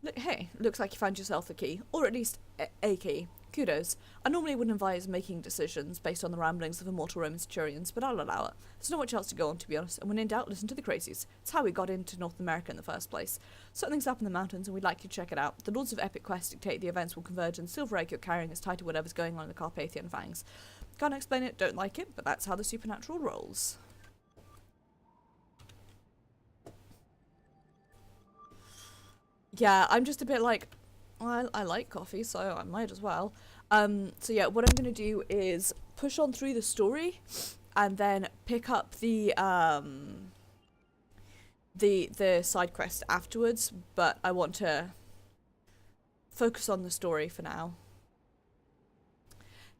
Look, hey, looks like you found yourself a key, or at least a key. Kudos. I normally wouldn't advise making decisions based on the ramblings of immortal Roman centurions, but I'll allow it. There's not much else to go on, to be honest, and when in doubt, listen to the crazies. It's how we got into North America in the first place. Something's up in the mountains, and we'd like you to check it out. The Lords of Epic Quest dictate the events will converge, and silver egg you're carrying is tied to whatever's going on in the Carpathian Fangs. Can't explain it, don't like it, but that's how the supernatural rolls. Yeah, I'm just a bit like, I like coffee, so I might as well. So yeah, what I'm gonna do is push on through the story, and then pick up the side quest afterwards. But I want to focus on the story for now.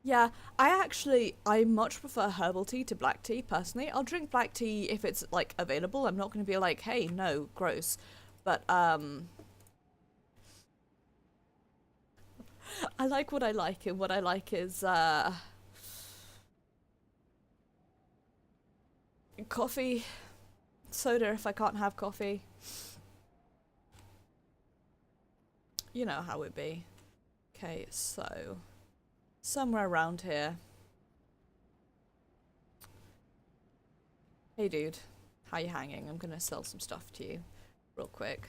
Yeah, I much prefer herbal tea to black tea, personally. I'll drink black tea if it's, like, available. I'm not gonna be like, hey, no, gross. But, I like what I like, and what I like is, coffee, soda if I can't have coffee. You know how it be. Okay, so, somewhere around here. Hey dude, how you hanging? I'm gonna sell some stuff to you real quick.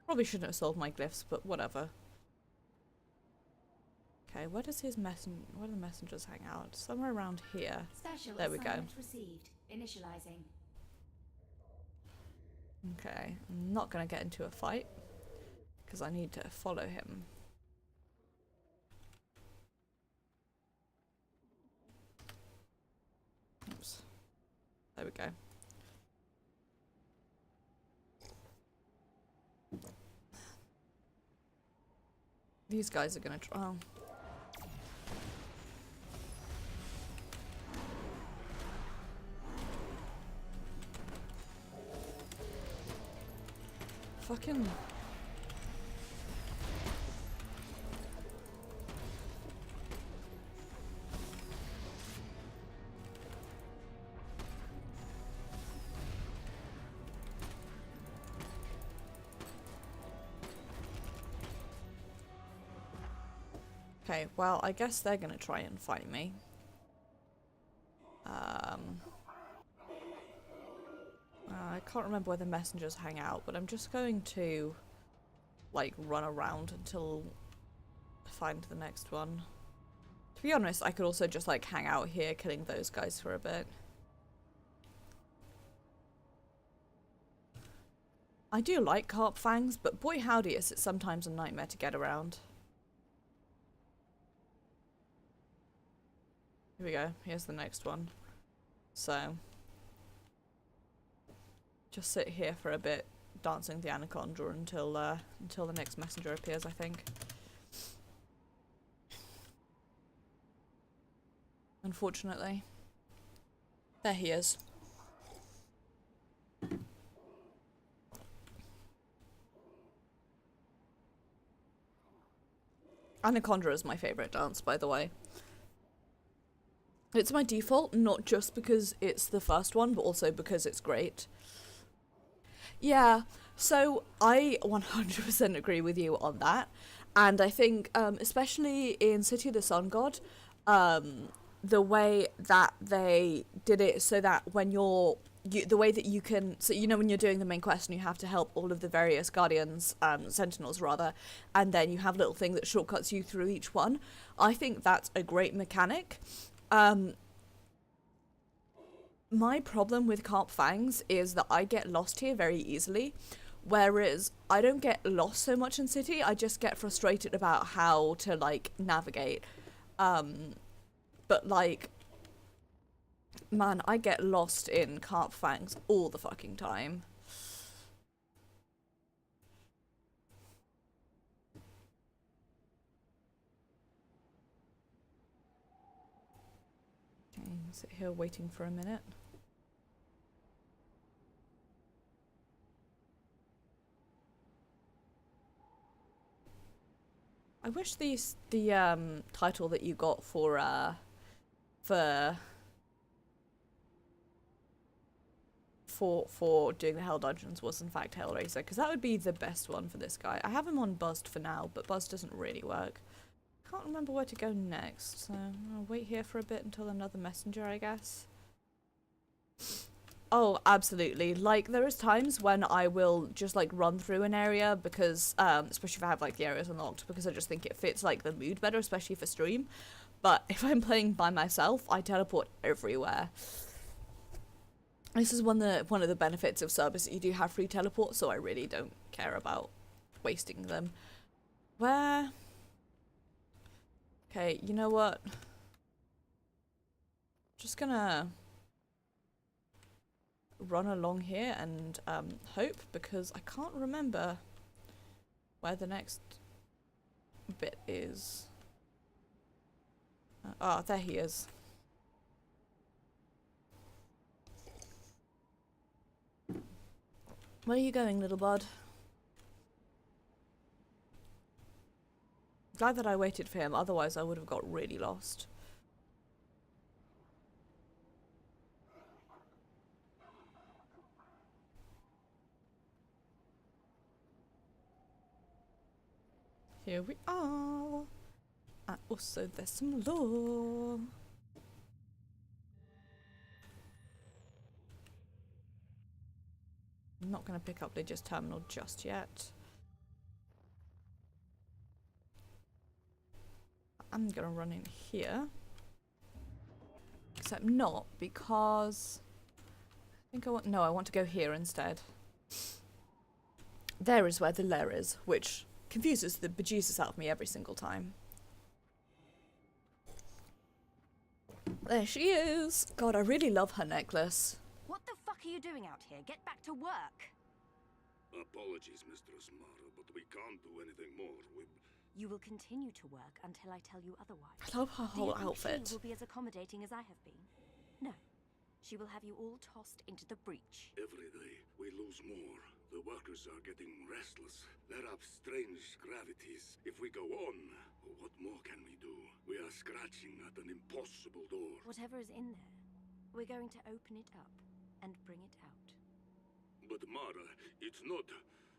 Probably shouldn't have sold my glyphs, but whatever. Okay, where does his where do the messengers hang out? Somewhere around here. Special there we go. Received. Initializing. Okay, I'm not gonna get into a fight because I need to follow him. Oops. There we go. These guys are gonna try. Oh. Fucking. Okay, well, I guess they're gonna try and fight me. I can't remember where the messengers hang out, but I'm just going to, like, run around until I find the next one. To be honest, I could also just, like, hang out here killing those guys for a bit. I do like Carp Fangs, but boy howdy is it sometimes a nightmare to get around. Here we go, here's the next one. So, just sit here for a bit, dancing the anaconda until the next messenger appears, I think. Unfortunately. There he is. Anaconda is my favourite dance, by the way. It's my default, not just because it's the first one, but also because it's great. Yeah, So I 100% agree with you on that, and I think especially in City of the Sun God, the way that they did it so that when the way that you can, so you know when you're doing the main quest and you have to help all of the various guardians, sentinels rather, and then you have a little thing that shortcuts you through each one. I think that's a great mechanic. My problem with Carp Fangs is that I get lost here very easily. Whereas I don't get lost so much in City, I just get frustrated about how to, like, navigate. But, like, man, I get lost in Carp Fangs all the fucking time. Okay, sit here waiting for a minute. I wish the title that you got for doing the Hell Dungeons was in fact Hellraiser, because that would be the best one for this guy. I have him on Buzzed for now, but Buzzed doesn't really work. Can't remember where to go next, so I'll wait here for a bit until another messenger, I guess. Oh, absolutely. Like, there is times when I will just, like, run through an area because, especially if I have, like, the areas unlocked, because I just think it fits, like, the mood better, especially for stream. But if I'm playing by myself, I teleport everywhere. This is one of the benefits of sub is that you do have free teleport, so I really don't care about wasting them. Where? Okay, you know what? Just gonna run along here and hope, because I can't remember where the next bit is. There he is. Where are you going, little bud? Glad that I waited for him, otherwise I would have got really lost. Here we are. And also there's some lore. I'm not going to pick up Lydia's terminal just yet. I'm going to run in here. Except not, because I think I want to go here instead. There is where the lair is, which confuses the bejesus out of me every single time. There she is! God, I really love her necklace. What the fuck are you doing out here? Get back to work! Apologies, Mistress Mara, but we can't do anything more. You will continue to work until I tell you otherwise. I love her whole Do you think outfit. she will be as accommodating as I have been? No. She will have you all tossed into the breach. Every day, we lose more. The workers are getting restless. There are strange gravities. If we go on, what more can we do? We are scratching at an impossible door. Whatever is in there, we're going to open it up and bring it out. But Mara, it's not...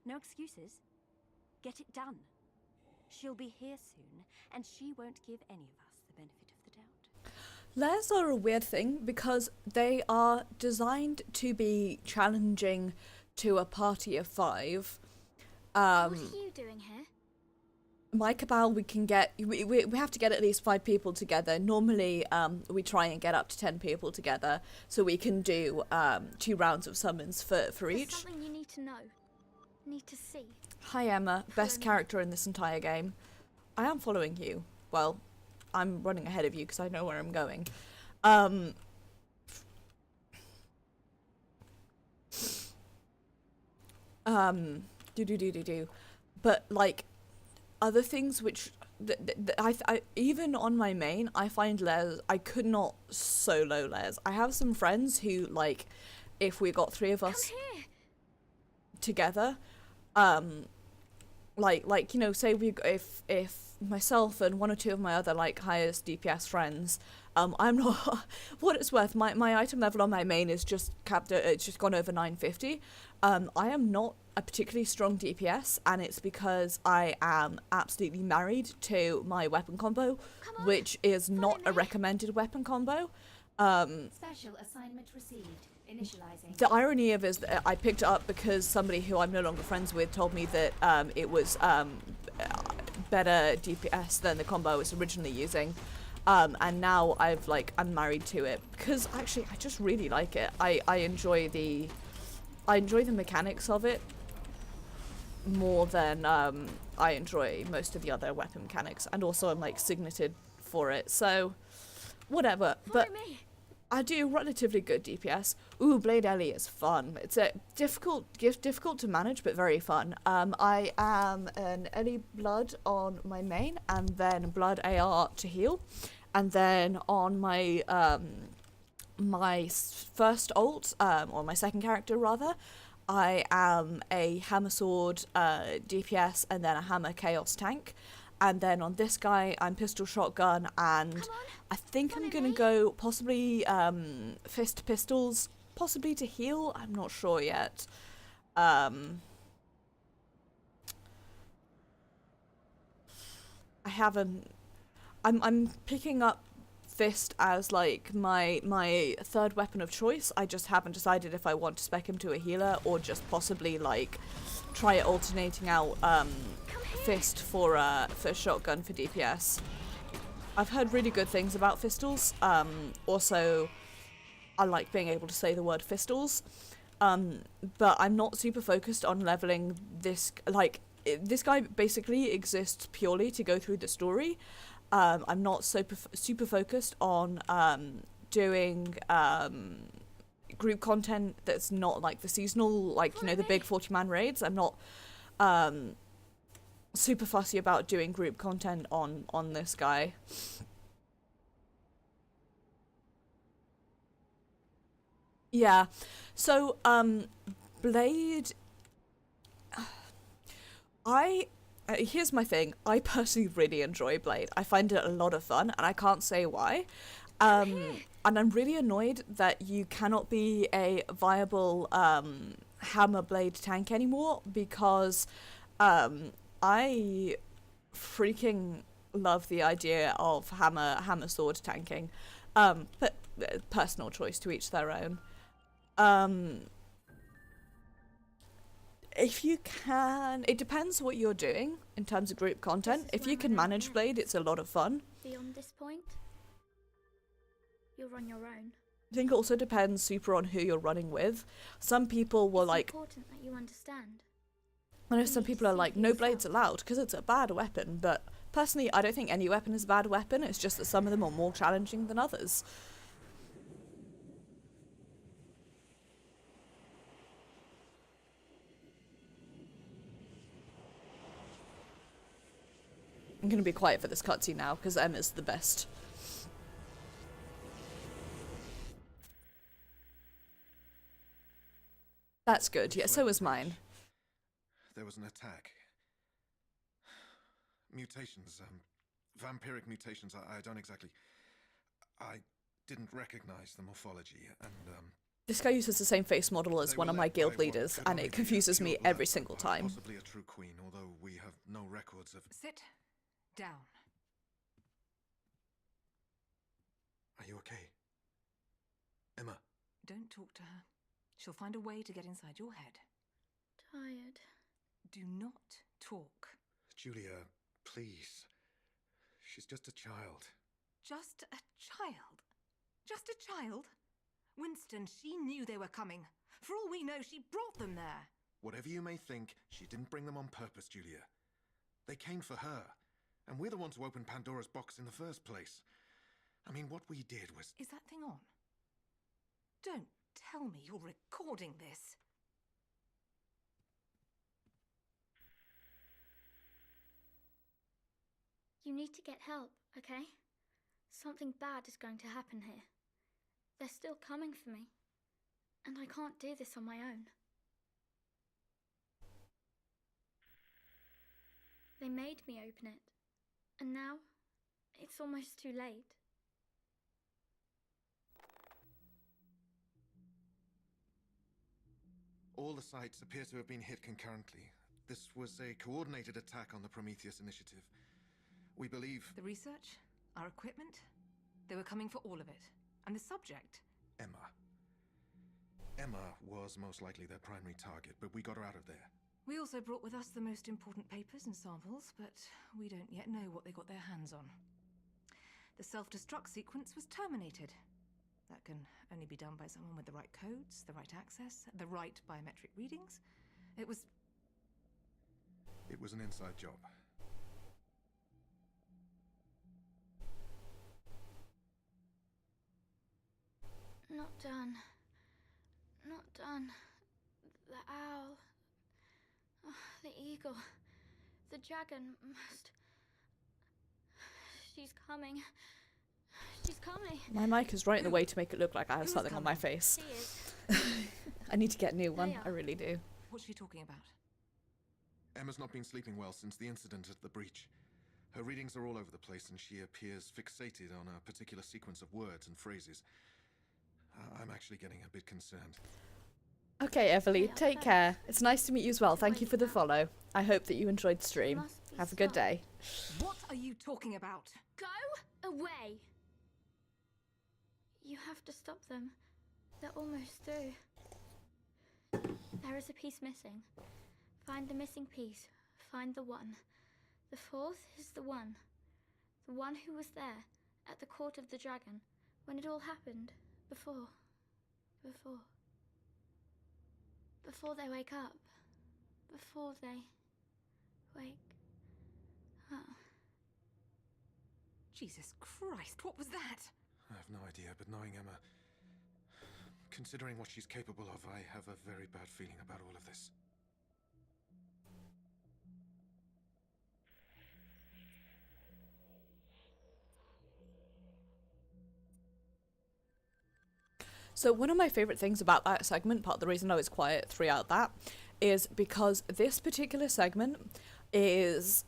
No excuses. Get it done. She'll be here soon, and she won't give any of us the benefit of the doubt. Lairs are a weird thing because they are designed to be challenging to a party of 5. What are you doing here? My cabal, we can get, we have to get at least 5 people together. Normally, we try and get up to 10 people together, so we can do 2 rounds of summons for There's each. something you need to know. Need to see. Hi Emma, best character in this entire game. I am following you. Well, I'm running ahead of you because I know where I'm going. But like other things which I even on my main, I find lairs, I could not solo lairs. I have some friends who, like, if we got 3 of us together, like you know, say if myself and one or two of my other like highest DPS friends, I'm not what it's worth, my item level on my main is just capped at, it's just gone over 950. I am not a particularly strong DPS, and it's because I am absolutely married to my weapon combo, which is not a recommended weapon combo. Special assignment received. Initializing. The irony of it is that I picked it up because somebody who I'm no longer friends with told me that it was better DPS than the combo I was originally using, and now I'm married to it because actually I just really like it. I enjoy the mechanics of it more than I enjoy most of the other weapon mechanics, and also I'm like signated for it, so whatever. But I do relatively good DPS. Ooh, Blade Ellie is fun. It's a difficult to manage, but very fun. I am an Ellie Blood on my main, and then Blood AR to heal, and then on my my first ult, or my second character rather, I am a Hammer Sword DPS, and then a Hammer Chaos tank. And then on this guy, I'm pistol shotgun, and I think I'm gonna go possibly fist pistols, possibly to heal. I'm not sure yet. I haven't. I'm picking up fist as like my third weapon of choice. I just haven't decided if I want to spec him to a healer or just possibly like try alternating out fist for shotgun for DPS. I've heard really good things about fistols. Also, I like being able to say the word fistols. But I'm not super focused on leveling this. Like, this guy basically exists purely to go through the story. I'm not super focused on doing group content that's not like the seasonal, like, you know, the big 40-man raids. I'm not super fussy about doing group content on this guy. Yeah, so Blade, here's my thing. I personally really enjoy Blade. I find it a lot of fun, and I can't say why. And I'm really annoyed that you cannot be a viable Hammer Blade tank anymore, because I freaking love the idea of hammer sword tanking. But personal choice, to each their own. If you can, it depends what you're doing in terms of group content. If you can manage Blade, it's a lot of fun. Beyond this point, you're on your own. I think it also depends super on who you're running with. Some people will like. It's important that you understand. I know some people are like, no blades allowed because it's a bad weapon, but personally, I don't think any weapon is a bad weapon. It's just that some of them are more challenging than others. I'm going to be quiet for this cutscene now because Emma's the best. That's good. Yeah, so is mine. There was an attack. Mutations, vampiric mutations. I don't exactly. I didn't recognize the morphology, and This guy uses the same face model as one of my guild leaders, and it confuses me every single time. Possibly a true queen, although we have no records of. Sit down. Are you okay, Emma? Don't talk to her. She'll find a way to get inside your head. Tired. Do not talk. Julia, please. She's just a child. Just a child? Just a child? Winston, she knew they were coming. For all we know, she brought them there. Whatever you may think, she didn't bring them on purpose, Julia. They came for her, and we're the ones who opened Pandora's box in the first place. I mean, what we did was... Is that thing on? Don't tell me you're recording this. You need to get help, okay? Something bad is going to happen here. They're still coming for me. And I can't do this on my own. They made me open it. And now, it's almost too late. All the sites appear to have been hit concurrently. This was a coordinated attack on the Prometheus initiative. We believe... The research? Our equipment? They were coming for all of it. And the subject? Emma. Emma was most likely their primary target, but we got her out of there. We also brought with us the most important papers and samples, but we don't yet know what they got their hands on. The self-destruct sequence was terminated. That can only be done by someone with the right codes, the right access, the right biometric readings. It was an inside job. Not done. Not done. The owl. Oh, the eagle. The dragon must... She's coming. She's coming. My mic is right in the way to make it look like I have something on my face. She is. I need to get a new one. They are. I really do. What's she talking about? Emma's not been sleeping well since the incident at the breach. Her readings are all over the place and she appears fixated on a particular sequence of words and phrases. I'm actually getting a bit concerned. Okay, Everly, take care. It's nice to meet you as well. Thank you for the follow. I hope that you enjoyed the stream. Must be Have a good stopped. day. What are you talking about? Go away. You have to stop them. They're almost through. There is a piece missing. Find the missing piece. Find the one. The fourth is the one. The one who was there at the court of the dragon when it all happened. Before they wake up. Before they wake up. Jesus Christ, what was that? I have no idea, but knowing Emma, considering what she's capable of, I have a very bad feeling about all of this. So one of my favourite things about that segment, part of the reason I was quiet throughout that, is because this particular segment is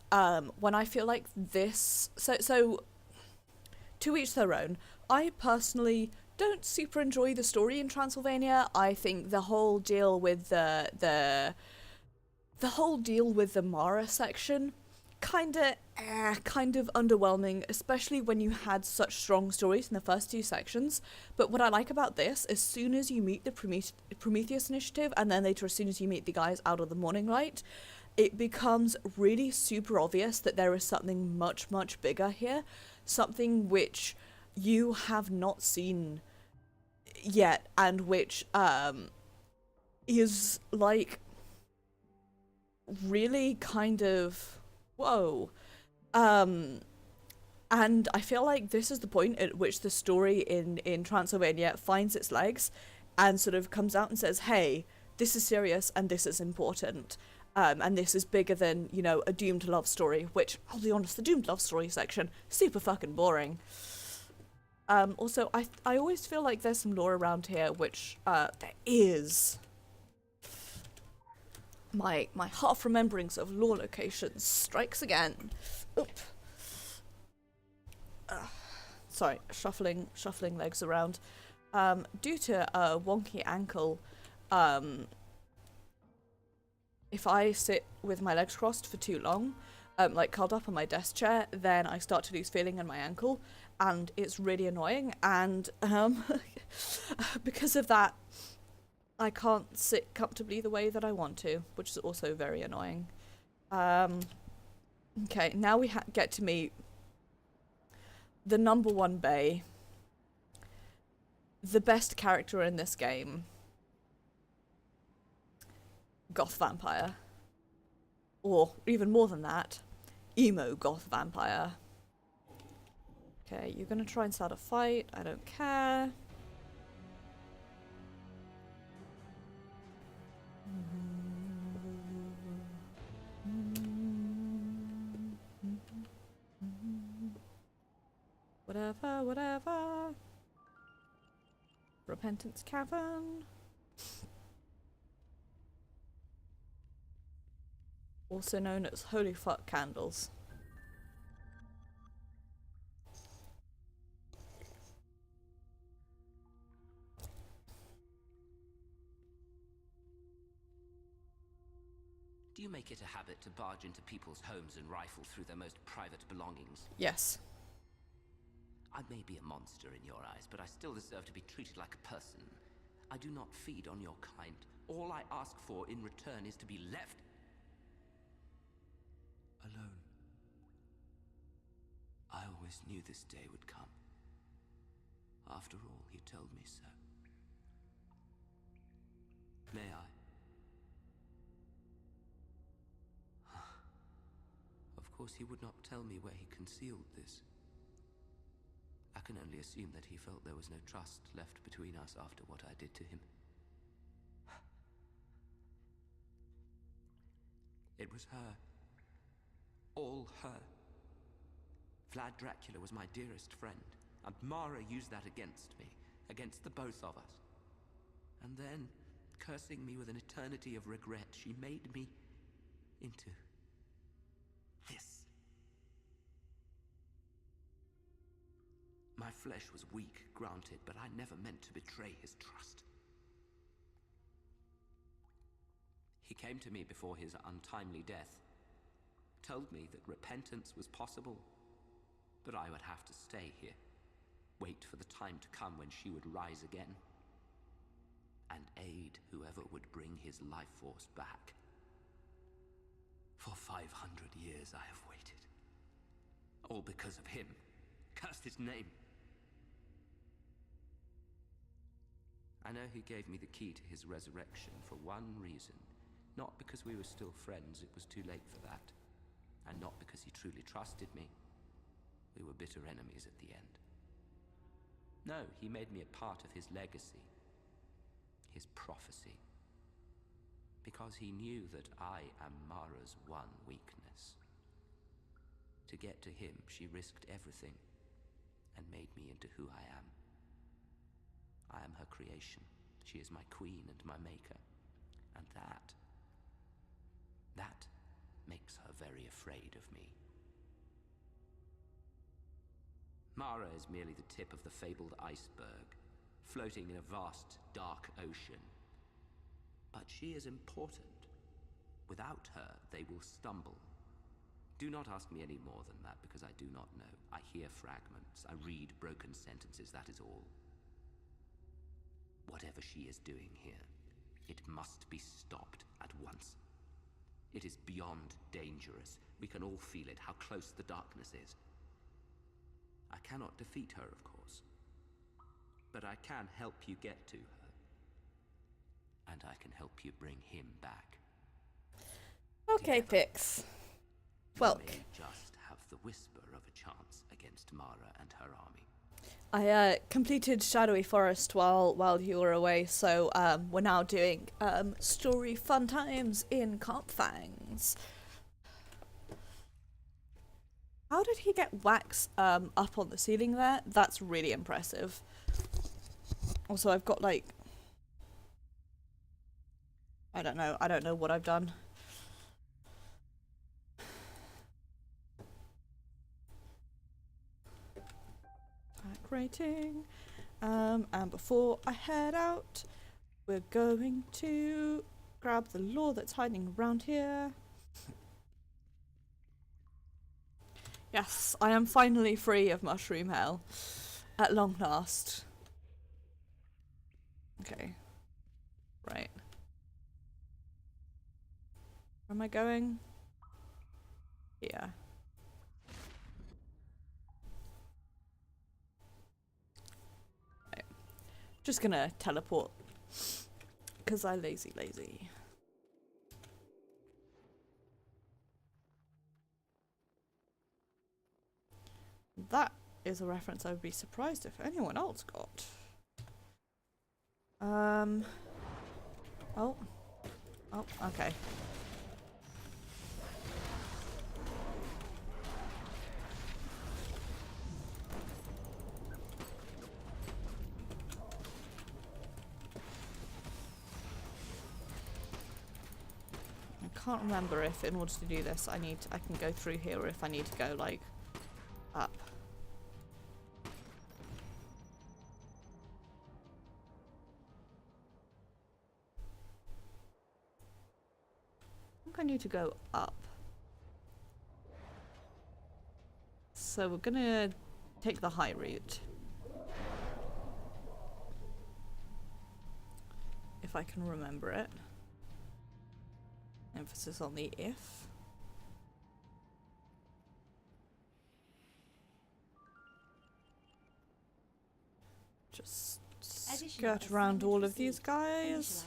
when I feel like this... So to each their own. I personally don't super enjoy the story in Transylvania. I think the whole deal with the whole deal with the Mara section kind of underwhelming, especially when you had such strong stories in the first two sections. But what I like about this, as soon as you meet the Prometheus initiative, and then later as soon as you meet the guys out of the Morning Light, it becomes really super obvious that there is something much, much bigger here. Something which you have not seen yet, and which is like really kind of whoa. And I feel like this is the point at which the story in Transylvania finds its legs and sort of comes out and says, hey, this is serious and this is important. And this is bigger than, you know, a doomed love story, which, I'll be honest, the doomed love story section, super fucking boring. Also, I always feel like there's some lore around here, which, there is. My half rememberings of lore locations strikes again. Oop. Sorry, shuffling legs around. Due to a wonky ankle, if I sit with my legs crossed for too long, like curled up on my desk chair, then I start to lose feeling in my ankle, and it's really annoying, and because of that, I can't sit comfortably the way that I want to, which is also very annoying. Okay, now we get to meet the number one bae, the best character in this game, goth vampire, or even more than that, emo goth vampire. Okay, you're gonna try and start a fight, I don't care. Whatever. Repentance Cavern. Also known as holy fuck candles. Do you make it a habit to barge into people's homes and rifle through their most private belongings? Yes. I may be a monster in your eyes, but I still deserve to be treated like a person. I do not feed on your kind. All I ask for in return is to be left alone. I always knew this day would come. After all, he told me so. May I? Of course, he would not tell me where he concealed this. I can only assume that he felt there was no trust left between us after what I did to him. It was her. All her. Vlad Dracula was my dearest friend, and Mara used that against me, against the both of us. And then, cursing me with an eternity of regret, she made me into this. My flesh was weak, granted, but I never meant to betray his trust. He came to me before his untimely death, told me that repentance was possible, but I would have to stay here, wait for the time to come when she would rise again, and aid whoever would bring his life force back. For 500 years I have waited. All because of him. Cursed his name. I know he gave me the key to his resurrection for one reason. Not because we were still friends, it was too late for that. And not because he truly trusted me. We were bitter enemies at the end. No, he made me a part of his legacy. His prophecy. Because he knew that I am Mara's one weakness. To get to him, she risked everything and made me into who I am. I am her creation. She is my queen and my maker. And that makes her very afraid of me. Mara is merely the tip of the fabled iceberg, floating in a vast, dark ocean. But she is important. Without her, they will stumble. Do not ask me any more than that, because I do not know. I hear fragments. I read broken sentences, that is all. Whatever she is doing here, it must be stopped at once. It is beyond dangerous. We can all feel it, how close the darkness is. I cannot defeat her, of course. But I can help you get to her. And I can help you bring him back. Okay, Together, Pix. Well, we may just have the whisper of a chance against Mara and her army. I completed Shadowy Forest while you were away, so we're now doing story fun times in Carp Fangs. How did he get wax up on the ceiling there? That's really impressive. Also, I've got like... I don't know what I've done. Rating. And before I head out, we're going to grab the lore that's hiding around here. Yes, I am finally free of mushroom hell. At long last. Okay. Right. Where am I going? Here. Just gonna teleport, because I lazy. That is a reference I would be surprised if anyone else got. Oh, okay. can't remember if in order to do this I can go through here or if I need to go like up. I think I need to go up. So we're gonna take the high route. If I can remember it. Emphasis on the if. Just skirt around all of these guys.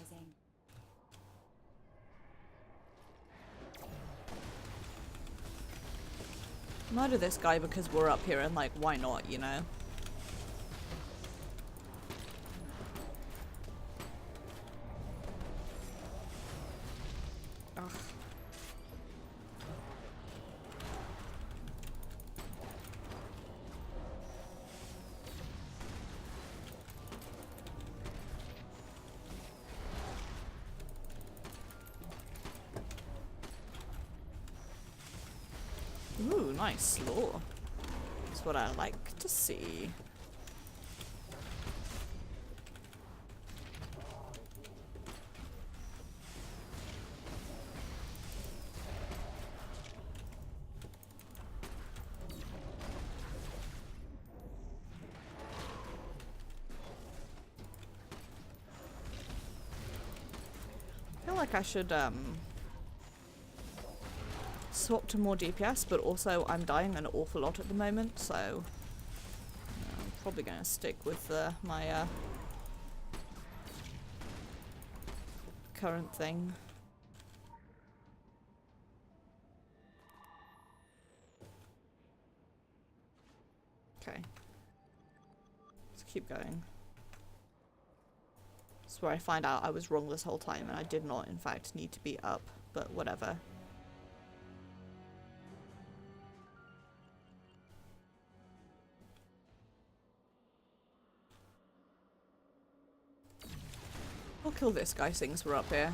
Murder this guy because we're up here and like, why not, you know? Ugh. Ooh, nice lore. That's what I like to see. I feel like I should swap to more DPS, but also I'm dying an awful lot at the moment, so I'm probably going to stick with my current thing. Okay. Let's keep going. That's where I find out I was wrong this whole time and I did not in fact need to be up, but whatever. I'll kill this guy since we're up here.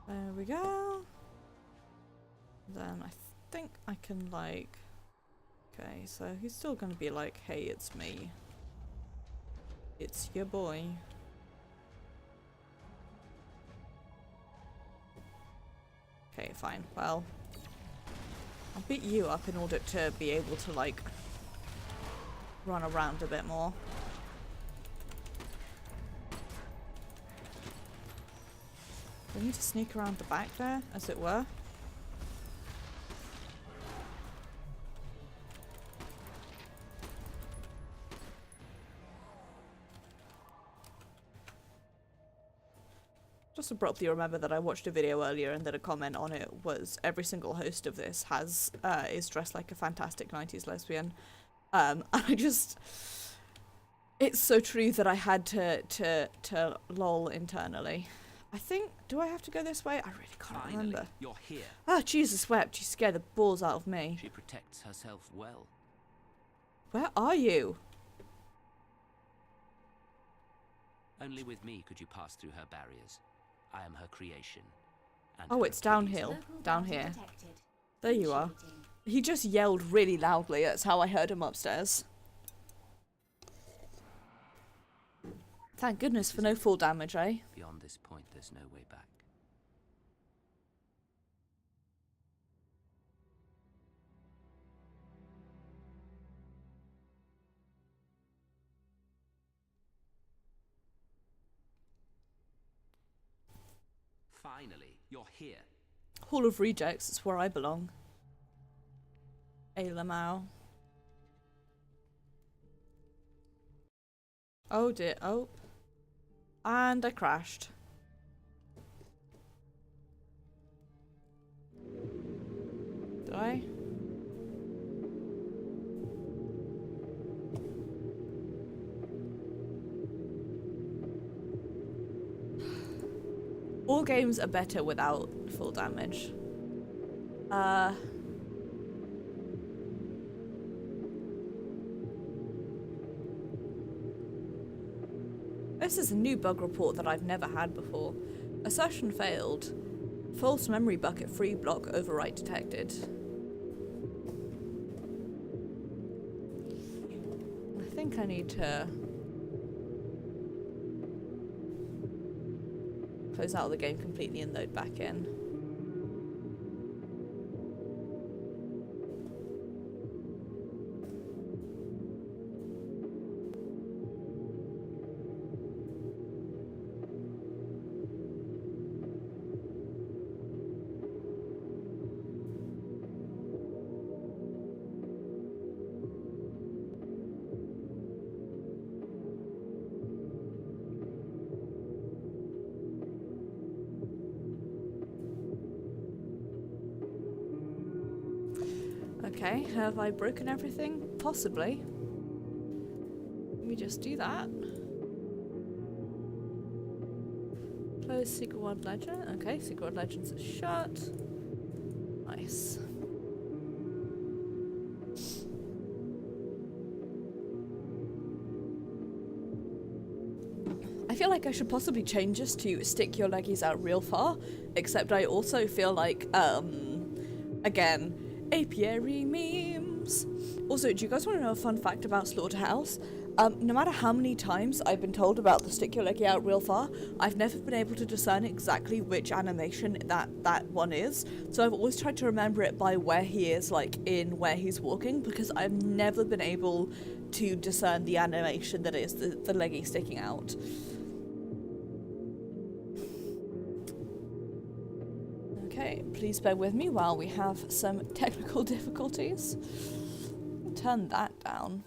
There we go. Then I think I can like... Okay, so he's still gonna be like, hey, it's me. It's your boy. Okay, fine. Well, I'll beat you up in order to be able to like run around a bit more. Do I need to sneak around the back there, as it were? Just abruptly remember that I watched a video earlier and that a comment on it was every single host of this has is dressed like a fantastic 90s lesbian. And I just... It's so true that I had to lol internally. I think... Do I have to go this way? I really can't remember. You're here. Ah, Jesus wept. She scared the balls out of me. She protects herself well. Where are you? Only with me could you pass through her barriers. I am her creation. And Oh, her it's Achilles downhill. heel. Down here. There you are. He just yelled really loudly. That's how I heard him upstairs. Thank goodness for no full damage, eh? Beyond this point, there's no way back. Finally, you're here. Hall of Rejects, it's where I belong. Alamau. Oh dear, oh. And I crashed. Did I? All games are better without full damage. This is a new bug report that I've never had before. Assertion failed. False memory bucket free block overwrite detected. I think I need to close out of the game completely and load back in. Okay, have I broken everything? Possibly. Let me just do that. Close Secret World Legend. Okay, Secret World Legends is shut. Nice. I feel like I should possibly change this to stick your leggies out real far, except I also feel like, again, apiary memes. Also, do you guys want to know a fun fact about Slaughterhouse? No matter how many times I've been told about the stick your leggy out real far, I've never been able to discern exactly which animation that one is. So I've always tried to remember it by where he is, like in where he's walking, because I've never been able to discern the animation that is the leggy sticking out. Okay, please bear with me while we have some technical difficulties. Turn that down.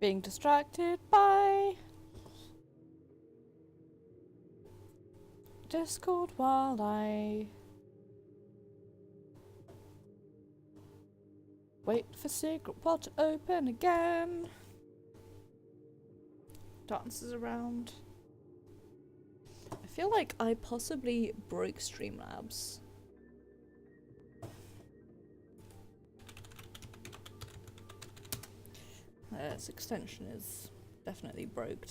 Being distracted by Discord while I wait for Secret Pod to open again. Dances around. I feel like I possibly broke Streamlabs. This extension is definitely broke.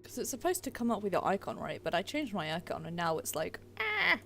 Because it's supposed to come up with your icon, right? But I changed my icon and now it's like, ah!